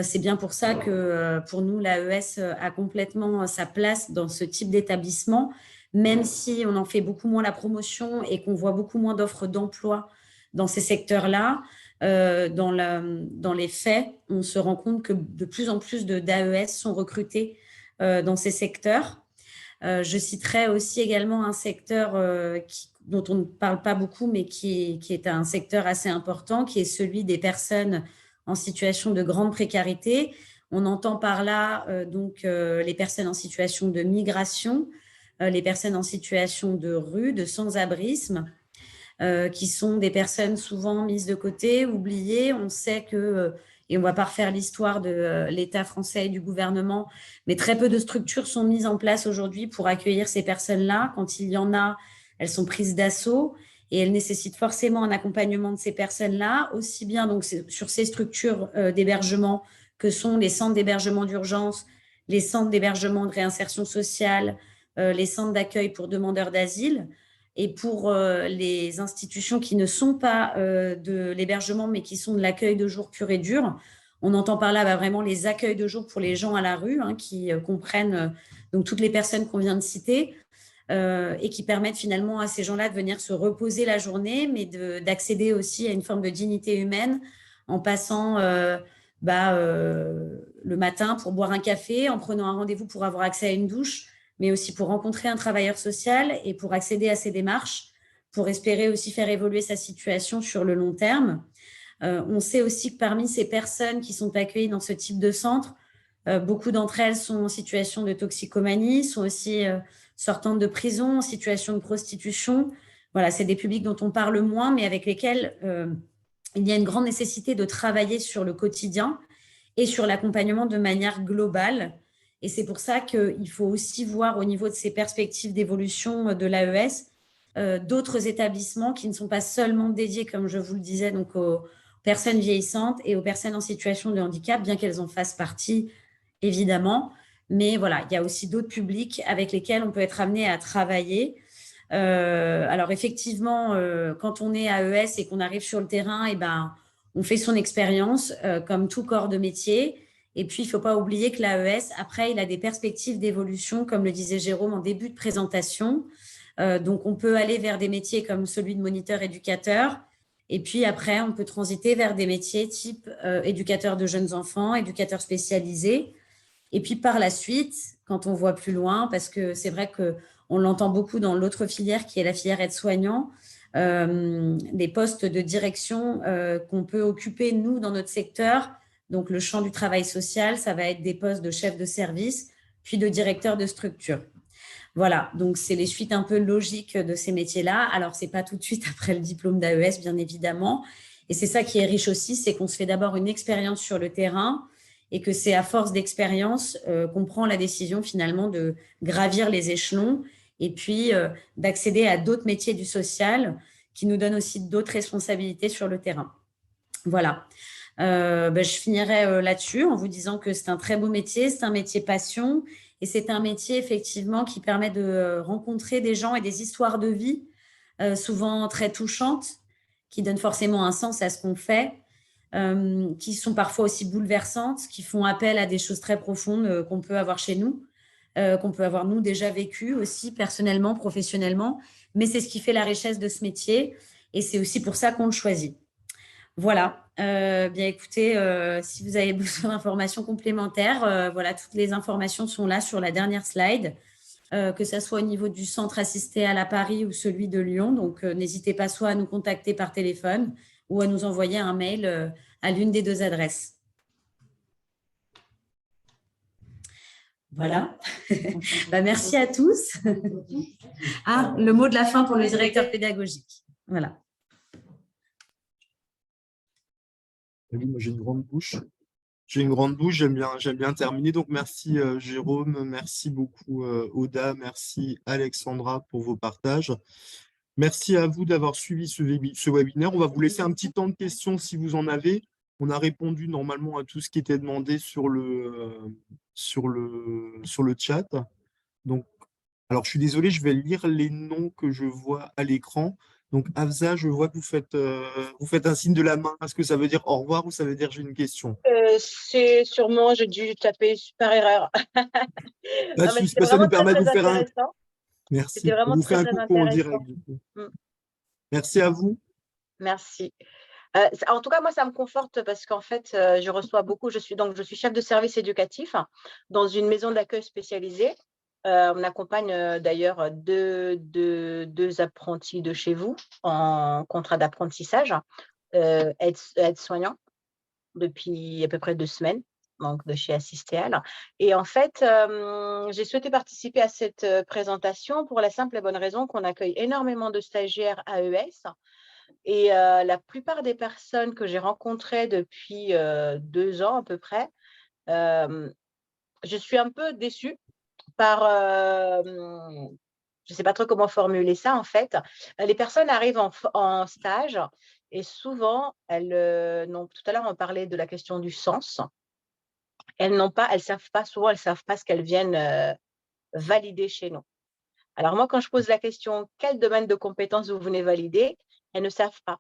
C'est bien pour ça que pour nous, l'AES a complètement sa place dans ce type d'établissement, même si on en fait beaucoup moins la promotion et qu'on voit beaucoup moins d'offres d'emploi dans ces secteurs-là. Dans les faits, on se rend compte que de plus en plus d'AES sont recrutés dans ces secteurs. Je citerai aussi également un secteur dont on ne parle pas beaucoup, mais qui est un secteur assez important, qui est celui des personnes en situation de grande précarité. On entend par là les personnes en situation de migration, les personnes en situation de rue, de sans-abrisme, qui sont des personnes souvent mises de côté, oubliées. On sait que, et on ne va pas refaire l'histoire de l'État français et du gouvernement, mais très peu de structures sont mises en place aujourd'hui pour accueillir ces personnes-là. Quand il y en a, elles sont prises d'assaut et elles nécessitent forcément un accompagnement de ces personnes-là, aussi bien donc sur ces structures d'hébergement que sont les centres d'hébergement d'urgence, les centres d'hébergement de réinsertion sociale, les centres d'accueil pour demandeurs d'asile. Et pour les institutions qui ne sont pas de l'hébergement, mais qui sont de l'accueil de jour pur et dur, on entend par là vraiment les accueils de jour pour les gens à la rue, qui comprennent donc toutes les personnes qu'on vient de citer, et qui permettent finalement à ces gens-là de venir se reposer la journée, mais d'accéder aussi à une forme de dignité humaine en passant le matin pour boire un café, en prenant un rendez-vous pour avoir accès à une douche, mais aussi pour rencontrer un travailleur social et pour accéder à ces démarches, pour espérer aussi faire évoluer sa situation sur le long terme. On sait aussi que parmi ces personnes qui sont accueillies dans ce type de centre, beaucoup d'entre elles sont en situation de toxicomanie, sont aussi sortantes de prison, en situation de prostitution. Voilà, c'est des publics dont on parle moins, mais avec lesquels il y a une grande nécessité de travailler sur le quotidien et sur l'accompagnement de manière globale. Et c'est pour ça qu'il faut aussi voir au niveau de ces perspectives d'évolution de l'AES d'autres établissements qui ne sont pas seulement dédiés, comme je vous le disais, donc aux personnes vieillissantes et aux personnes en situation de handicap, bien qu'elles en fassent partie, évidemment. Mais voilà, il y a aussi d'autres publics avec lesquels on peut être amené à travailler. Alors effectivement, quand on est AES et qu'on arrive sur le terrain, on fait son expérience comme tout corps de métier. Et puis, il ne faut pas oublier que l'AES, après, il a des perspectives d'évolution, comme le disait Jérôme en début de présentation. Donc, on peut aller vers des métiers comme celui de moniteur-éducateur. Et puis, après, on peut transiter vers des métiers type éducateur de jeunes enfants, éducateur spécialisé. Et puis, par la suite, quand on voit plus loin, parce que c'est vrai qu'on l'entend beaucoup dans l'autre filière, qui est la filière aide-soignant, des postes de direction qu'on peut occuper, nous, dans notre secteur. Donc, le champ du travail social, ça va être des postes de chef de service, puis de directeur de structure. Voilà, donc c'est les suites un peu logiques de ces métiers-là. Alors, ce n'est pas tout de suite après le diplôme d'AES, bien évidemment. Et c'est ça qui est riche aussi, c'est qu'on se fait d'abord une expérience sur le terrain et que c'est à force d'expérience qu'on prend la décision finalement de gravir les échelons et puis d'accéder à d'autres métiers du social qui nous donnent aussi d'autres responsabilités sur le terrain. Voilà. Je finirai là-dessus en vous disant que c'est un très beau métier, c'est un métier passion et c'est un métier effectivement qui permet de rencontrer des gens et des histoires de vie souvent très touchantes, qui donnent forcément un sens à ce qu'on fait, qui sont parfois aussi bouleversantes, qui font appel à des choses très profondes qu'on peut avoir chez nous, qu'on peut avoir nous déjà vécues aussi personnellement, professionnellement, mais c'est ce qui fait la richesse de ce métier et c'est aussi pour ça qu'on le choisit. Voilà, bien écoutez, si vous avez besoin d'informations complémentaires, voilà, toutes les informations sont là sur la dernière slide, que ce soit au niveau du centre assisté à la Paris ou celui de Lyon. Donc, n'hésitez pas soit à nous contacter par téléphone ou à nous envoyer un mail à l'une des deux adresses. Voilà. Merci à tous. Ah, le mot de la fin pour le directeur pédagogique. Voilà.
Oui, moi, j'ai une grande bouche. J'aime bien terminer. Donc, merci Jérôme, merci beaucoup Oda, merci Alexandra pour vos partages. Merci à vous d'avoir suivi ce webinaire. On va vous laisser un petit temps de questions si vous en avez. On a répondu normalement à tout ce qui était demandé sur le chat. Donc, alors, je suis désolé, je vais lire les noms que je vois à l'écran. Donc, Afza, je vois que vous faites un signe de la main. Est-ce que ça veut dire au revoir ou ça veut dire j'ai une question?
C'est sûrement, j'ai dû taper par erreur.
Ça nous permet de vous faire un...
intéressant.
Merci.
C'était vraiment
On vous fait un
très
coucou en
intéressant.
direct. Du coup. Merci à vous.
Merci. En tout cas, moi, ça me conforte parce qu'en fait, je reçois beaucoup. Je suis chef de service éducatif dans une maison d'accueil spécialisée. On accompagne d'ailleurs deux apprentis de chez vous en contrat d'apprentissage, aide-soignant depuis à peu près 2 semaines. donc de chez Assistéal. Et en fait, j'ai souhaité participer à cette présentation pour la simple et bonne raison qu'on accueille énormément de stagiaires AES. Et la plupart des personnes que j'ai rencontrées depuis 2 ans à peu près, je suis un peu déçue par, je ne sais pas trop comment formuler ça en fait. Les personnes arrivent en stage et souvent, tout à l'heure on parlait de la question du sens. Elles savent pas, souvent elles ne savent pas ce qu'elles viennent valider chez nous. Alors moi, quand je pose la question, quel domaine de compétences vous venez valider, elles ne savent pas.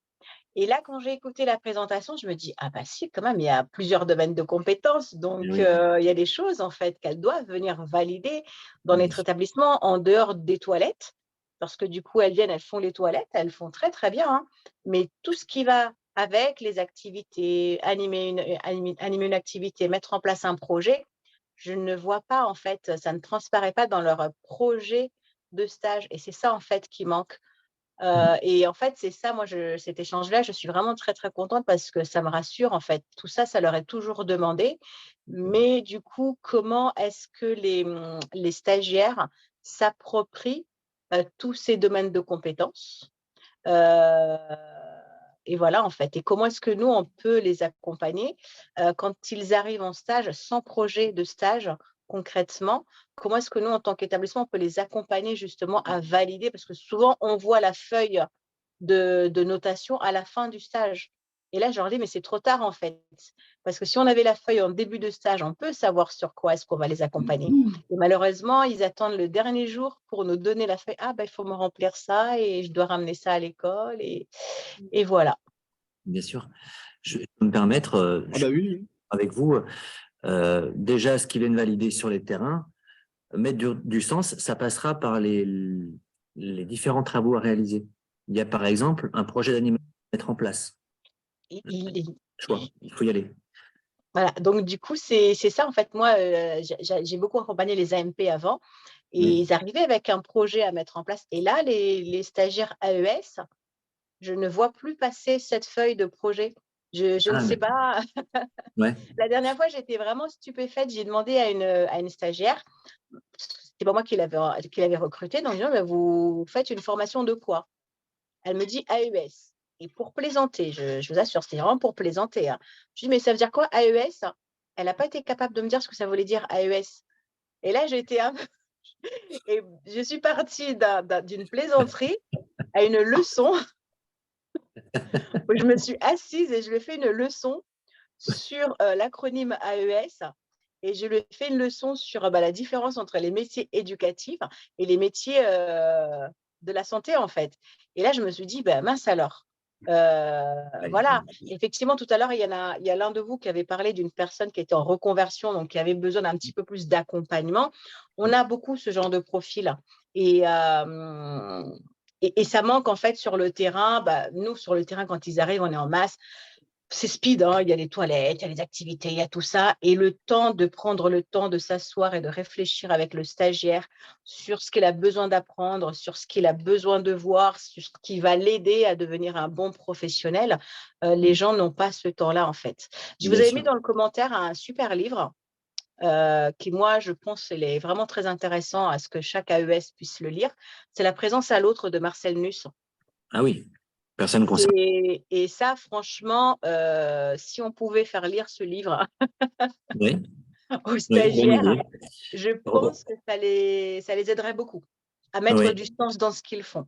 Et là, quand j'ai écouté la présentation, je me dis, ah bah si, quand même, il y a plusieurs domaines de compétences. Donc,
Oui,
il y a des choses, en fait, qu'elles doivent venir valider dans notre établissement en dehors des toilettes. Parce que du coup, elles viennent, elles font les toilettes, elles font très, très bien. Hein. Mais tout ce qui va avec les activités, animer une activité, mettre en place un projet, je ne vois pas, en fait, ça ne transparaît pas dans leur projet de stage. Et c'est ça, en fait, qui manque. Et en fait, c'est ça, moi, cet échange-là, je suis vraiment très, très contente parce que ça me rassure, en fait. Tout ça, ça leur est toujours demandé. Mais du coup, comment est-ce que les stagiaires s'approprient tous ces domaines de compétences? Euh, et voilà, en fait. Et comment est-ce que nous, on peut les accompagner quand ils arrivent en stage sans projet de stage concrètement? Comment est-ce que nous, en tant qu'établissement, on peut les accompagner justement à valider? Parce que souvent, on voit la feuille de notation à la fin du stage. Et là, je leur dis, mais c'est trop tard en fait. Parce que si on avait la feuille en début de stage, on peut savoir sur quoi est-ce qu'on va les accompagner. Et malheureusement, ils attendent le dernier jour pour nous donner la feuille. Ah, ben, il faut me remplir ça et je dois ramener ça à l'école. Et voilà.
bien sûr. Je vais me permettre,
Ah bah oui.
avec vous, déjà, ce qu'ils viennent valider sur les terrains, mettre du sens, ça passera par les différents travaux à réaliser. Il y a par exemple un projet d'animation à mettre en place. Choix, il faut y aller.
Voilà, donc du coup, c'est ça en fait. Moi, j'ai beaucoup accompagné les AMP avant et
Oui.
ils arrivaient avec un projet à mettre en place. Et là, les stagiaires AES, je ne vois plus passer cette feuille de projet. Je ne sais pas.
Ouais.
La dernière fois, j'étais vraiment stupéfaite. J'ai demandé à une stagiaire, c'est pas moi qui l'avais recrutée, donc je lui ai dit, mais vous faites une formation de quoi? Elle me dit AES. Et pour plaisanter, je vous assure, c'était vraiment pour plaisanter. Hein. Je dis, mais ça veut dire quoi AES? Elle n'a pas été capable de me dire ce que ça voulait dire AES. Et là, j'ai été et je suis partie d'une plaisanterie à une leçon où je me suis assise et je lui ai fait une leçon sur l'acronyme AES. Et je lui ai fait une leçon sur la différence entre les métiers éducatifs et les métiers de la santé, en fait. Et là, je me suis dit, mince alors. Voilà, effectivement, tout à l'heure, il y a l'un de vous qui avait parlé d'une personne qui était en reconversion, donc qui avait besoin d'un petit peu plus d'accompagnement. On a beaucoup ce genre de profil. Et ça manque, en fait, sur le terrain. Nous, sur le terrain, quand ils arrivent, on est en masse. C'est speed, hein, il y a les toilettes, il y a les activités, il y a tout ça. Et le temps de prendre le temps de s'asseoir et de réfléchir avec le stagiaire sur ce qu'il a besoin d'apprendre, sur ce qu'il a besoin de voir, sur ce qui va l'aider à devenir un bon professionnel, les gens n'ont pas ce temps-là, en fait. Je vous avais mis dans le commentaire un super livre qui, moi, je pense, il est vraiment très intéressant à ce que chaque AES puisse le lire. C'est La présence à l'autre de Marcel Nuss.
Ah oui, personne concernée.
Et ça, franchement, si on pouvait faire lire ce livre
Oui.
aux
Oui, bonne
stagiaires,
idée.
je pense que ça les aiderait beaucoup à mettre du sens dans ce qu'ils font.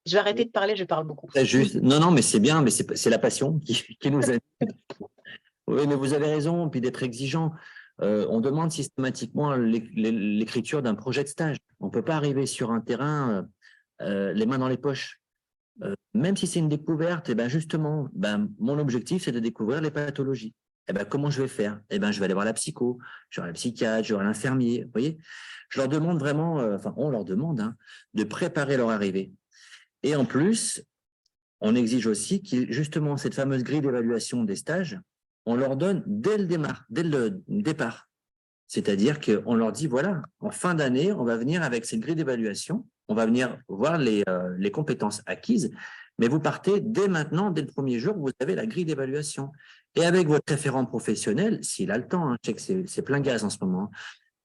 Je vais arrêter de parler, je parle beaucoup.
Juste. Non, non, mais c'est bien, mais c'est la passion qui nous aide. Oui, mais vous avez raison, puis d'être exigeant. On demande systématiquement l'écriture d'un projet de stage. On ne peut pas arriver sur un terrain les mains dans les poches. Même si c'est une découverte, et justement, mon objectif, c'est de découvrir les pathologies. Comment je vais faire? Je vais aller voir la psycho, j'aurai le psychiatre, j'aurai l'infirmier. Vous voyez, je leur demande vraiment, on leur demande de préparer leur arrivée. Et en plus, on exige aussi justement cette fameuse grille d'évaluation des stages, on leur donne dès le départ. C'est-à-dire qu'on leur dit, voilà, en fin d'année, on va venir avec cette grille d'évaluation, on va venir voir les compétences acquises, Mais vous partez dès maintenant, dès le premier jour, vous avez la grille d'évaluation. Et avec votre référent professionnel, s'il a le temps, hein, je sais que c'est plein gaz en ce moment, hein,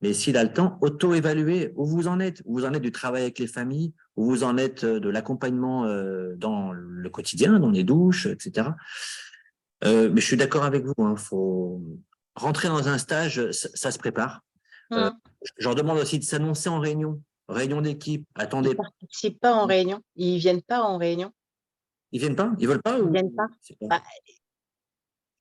mais s'il a le temps, auto-évaluer où vous en êtes. Où vous en êtes du travail avec les familles, où vous en êtes de l'accompagnement dans le quotidien, dans les douches, etc. Mais je suis d'accord avec vous, hein, faut rentrer dans un stage, ça se prépare. Je leur demande aussi de s'annoncer en réunion d'équipe.
Ils
Attendez,
ne participent pas en réunion. Ils ne viennent pas en réunion.
ils viennent pas? Ils veulent pas
Ils ne
ou...
viennent pas. Bah,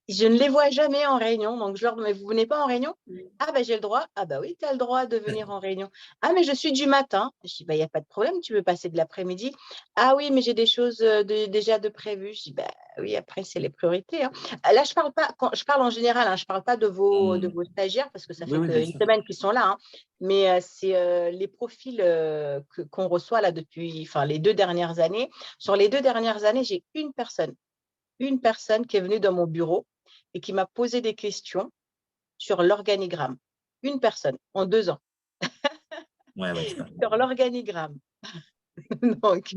je ne les vois jamais en réunion. Donc, je leur dis, mais vous venez pas en réunion? Ah, ben, j'ai le droit. Ah, bah oui, tu as le droit de venir en réunion. Ah, mais je suis du matin. Je dis, bah, il n'y a pas de problème, tu veux passer de l'après-midi. Ah oui, mais j'ai des choses déjà de prévues. Je dis, bah oui, après, c'est les priorités, hein. Là, je parle pas, quand je parle en général, hein, je ne parle pas de vos stagiaires parce que ça fait
Oui, bien
qu'une
sûr.
semaine qu'ils sont là, hein. Mais c'est les profils qu'on reçoit là depuis les 2 dernières années. Sur les 2 dernières années, j'ai une personne qui est venue dans mon bureau et qui m'a posé des questions sur l'organigramme. Une personne, en 2 ans,
Ouais,
sur l'organigramme. Donc,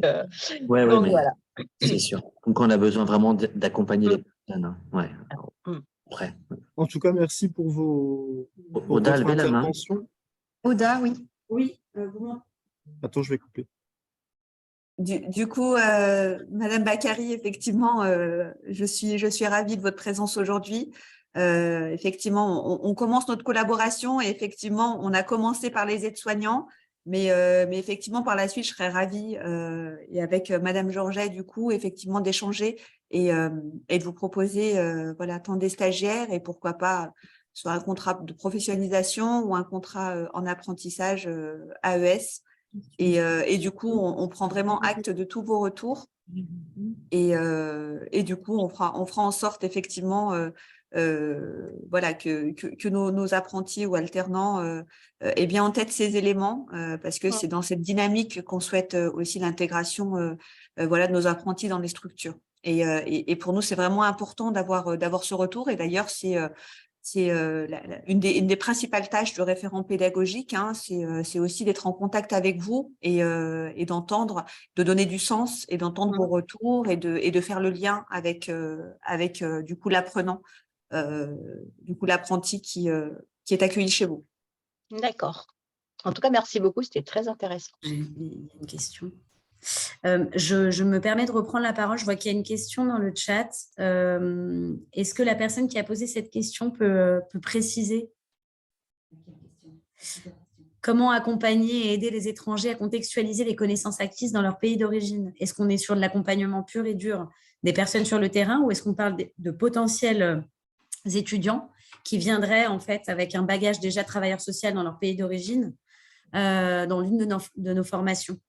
ouais,
donc
mais
voilà.
c'est sûr. Donc, on a besoin vraiment d'accompagner les personnes, hein. Ouais, après.
En tout cas, merci pour
Oda,
votre
levez la main.
intervention.
Oda, oui.
Oui,
Attends, je vais couper.
Du coup, Madame Bakary, effectivement, je suis ravie de votre présence aujourd'hui. Effectivement, on commence notre collaboration et effectivement, on a commencé par les aides-soignants, mais effectivement, par la suite, je serais ravie et avec Madame Georget, du coup, effectivement, d'échanger et de vous proposer, voilà, tant des stagiaires et pourquoi pas soit un contrat de professionnalisation ou un contrat en apprentissage AES. Et du coup, on prend vraiment acte de tous vos retours. Et du coup, on fera en sorte effectivement voilà, que nos apprentis ou alternants aient bien en tête ces éléments, parce que c'est dans cette dynamique qu'on souhaite aussi l'intégration voilà, de nos apprentis dans les structures. Et pour nous, c'est vraiment important d'avoir ce retour. Et d'ailleurs, c'est une des principales tâches du référent pédagogique, hein, c'est aussi d'être en contact avec vous et d'entendre, de donner du sens et d'entendre vos retours et de faire le lien avec du coup l'apprenant, du coup l'apprenti qui est accueilli chez vous.
D'accord. En tout cas, merci beaucoup, c'était très intéressant.
Il y a une question. Je me permets de reprendre la parole. Je vois qu'il y a une question dans le chat. Est-ce que la personne qui a posé cette question peut préciser comment accompagner et aider les étrangers à contextualiser les connaissances acquises dans leur pays d'origine? Est-ce qu'on est sur de l'accompagnement pur et dur des personnes sur le terrain ou est-ce qu'on parle de potentiels étudiants qui viendraient en fait avec un bagage déjà travailleur social dans leur pays d'origine dans l'une de nos formations?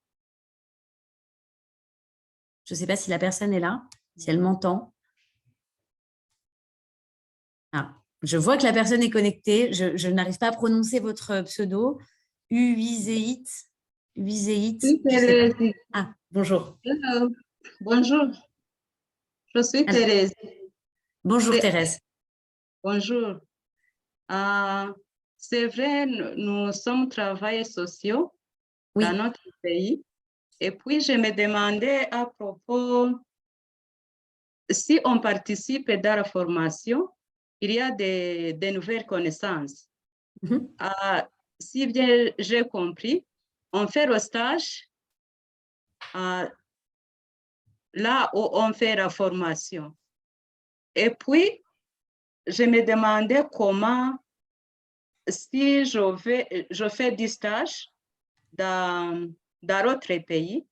Je ne sais pas si la personne est là, si elle m'entend. Ah, je vois que la personne est connectée. Je n'arrive pas à prononcer votre pseudo. Uizeit. Ah, bonjour.
Hello. Bonjour. Je suis Thérèse.
Bonjour Thérèse.
Bonjour. C'est vrai, nous sommes travailleurs sociaux dans notre pays. Et puis, je me demandais à propos, si on participe dans la formation, il y a des nouvelles connaissances. Si bien j'ai compris, on fait le stage là où on fait la formation. Et puis, je me demandais comment, si je fais du stage dans d'autres pays,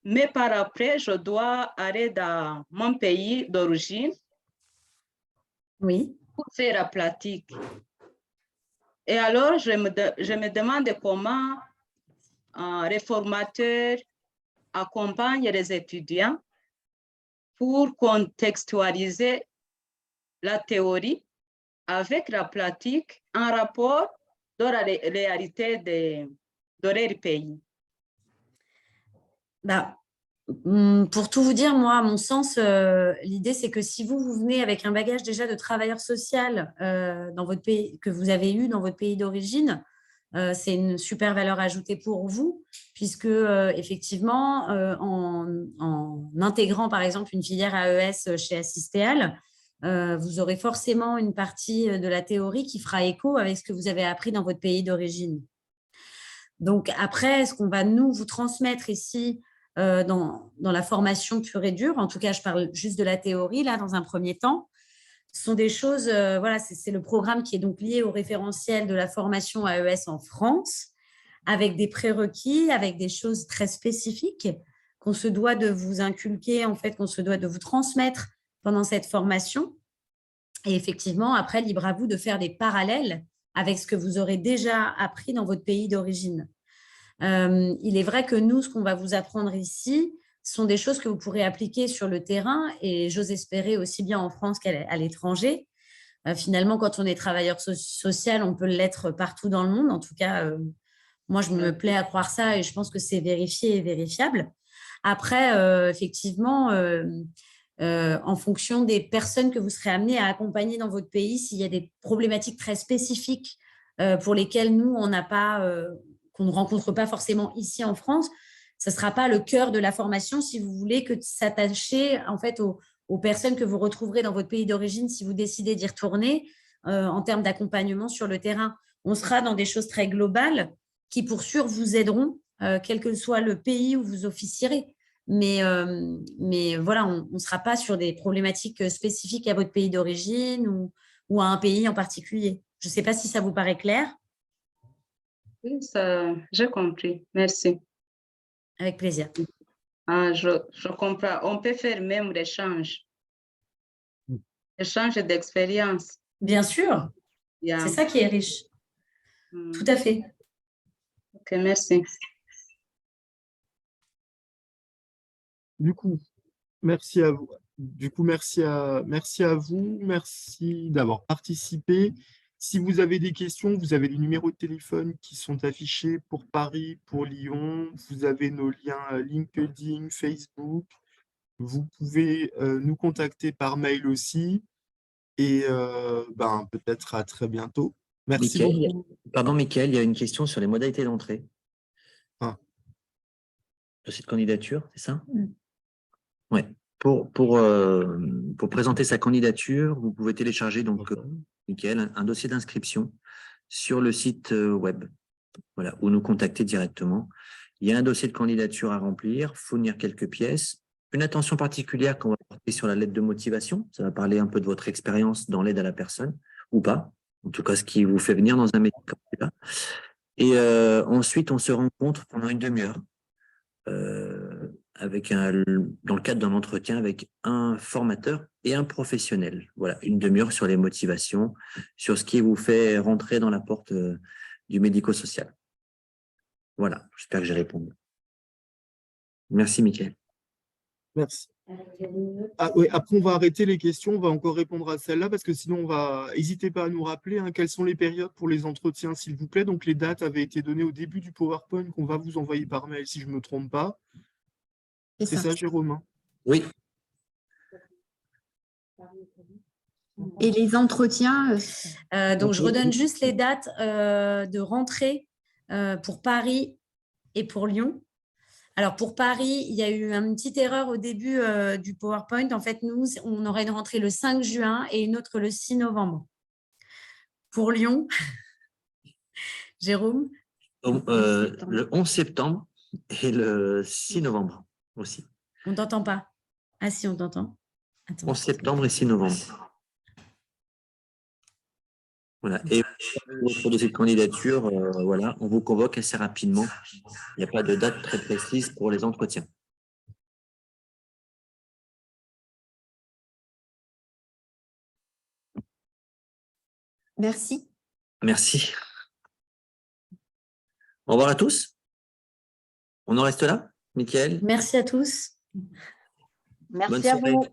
mais par après, je dois aller dans mon pays d'origine pour faire la pratique. Et alors, je me demande comment les formateurs accompagnent les étudiants pour contextualiser la théorie avec la pratique en rapport de la réalité de leur pays.
Pour tout vous dire, moi, à mon sens, l'idée, c'est que si vous venez avec un bagage déjà de travailleur social dans votre pays, que vous avez eu dans votre pays d'origine, c'est une super valeur ajoutée pour vous, puisque effectivement, en intégrant par exemple une filière AES chez Assistéal, vous aurez forcément une partie de la théorie qui fera écho avec ce que vous avez appris dans votre pays d'origine. Donc après, ce qu'on va nous vous transmettre ici dans la formation pure et dure, en tout cas je parle juste de la théorie là dans un premier temps, ce sont des choses, voilà, c'est le programme qui est donc lié au référentiel de la formation AES en France, avec des prérequis, avec des choses très spécifiques qu'on se doit de vous inculquer, en fait, qu'on se doit de vous transmettre pendant cette formation. Et effectivement, après, libre à vous de faire des parallèles avec ce que vous aurez déjà appris dans votre pays d'origine. Il est vrai que nous, ce qu'on va vous apprendre ici, sont des choses que vous pourrez appliquer sur le terrain et j'ose espérer aussi bien en France qu'à l'étranger. Finalement, quand on est travailleur social, on peut l'être partout dans le monde. En tout cas, moi, je me plais à croire ça et je pense que c'est vérifié et vérifiable. Après, effectivement, en fonction des personnes que vous serez amenés à accompagner dans votre pays, s'il y a des problématiques très spécifiques pour lesquelles nous, on n'a pas, qu'on ne rencontre pas forcément ici en France, ce ne sera pas le cœur de la formation si vous voulez que s'attacher en fait aux personnes que vous retrouverez dans votre pays d'origine si vous décidez d'y retourner en termes d'accompagnement sur le terrain. On sera dans des choses très globales qui, pour sûr, vous aideront, quel que soit le pays où vous officierez. Mais voilà, on ne sera pas sur des problématiques spécifiques à votre pays d'origine ou à un pays en particulier. Je ne sais pas si ça vous paraît clair.
Oui, j'ai compris. Merci.
Avec plaisir.
Je comprends. On peut faire même l'échange d'expérience.
Bien sûr. Yeah. C'est ça qui est riche. Tout à fait.
Ok, merci.
Du coup, merci à vous. Merci à vous. Merci d'avoir participé. Si vous avez des questions, vous avez les numéros de téléphone qui sont affichés pour Paris, pour Lyon. Vous avez nos liens LinkedIn, Facebook. Vous pouvez nous contacter par mail aussi. Et peut-être à très bientôt. Merci beaucoup.
Pardon, Mickaël, il y a une question sur les modalités d'entrée. Dossier de candidature, c'est ça? Oui. Pour présenter sa candidature, vous pouvez télécharger, donc, Mickaël, un dossier d'inscription sur le site web, voilà, ou nous contacter directement. Il y a un dossier de candidature à remplir, fournir quelques pièces. Une attention particulière qu'on va porter sur la lettre de motivation. Ça va parler un peu de votre expérience dans l'aide à la personne, ou pas. En tout cas, ce qui vous fait venir dans un métier comme celui-là. Et ensuite, on se rencontre pendant une demi-heure. Dans le cadre d'un entretien avec un formateur et un professionnel. Voilà, une demi-heure sur les motivations, sur ce qui vous fait rentrer dans la porte du médico-social. Voilà, j'espère que j'ai répondu. Merci, Mickaël.
Merci. Oui, après, on va arrêter les questions, on va encore répondre à celle-là, parce que sinon, n'hésitez pas à nous rappeler quelles sont les périodes pour les entretiens, s'il vous plaît. Donc, les dates avaient été données au début du PowerPoint qu'on va vous envoyer par mail, si je ne me trompe pas. C'est ça, Jérôme?
Oui.
Et les entretiens
donc, je redonne juste les dates de rentrée pour Paris et pour Lyon. Alors, pour Paris, il y a eu une petite erreur au début du PowerPoint. En fait, nous, on aurait une rentrée le 5 juin et une autre le 6 novembre. Pour Lyon, Jérôme?
Le 11 septembre et le 6 novembre aussi.
On ne t'entend pas. Ah si, on t'entend.
11 septembre et 6 novembre. Voilà. Et pour dossier de candidature, voilà, on vous convoque assez rapidement. Il n'y a pas de date très précise pour les entretiens.
Merci.
Merci. Au revoir à tous. On en reste là, Mickaël?
Merci à tous.
Merci à vous.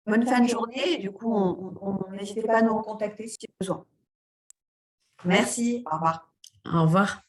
Bonne fin de journée. Et du coup, n'hésitez pas à nous recontacter si besoin. Merci. Au revoir.
Au revoir.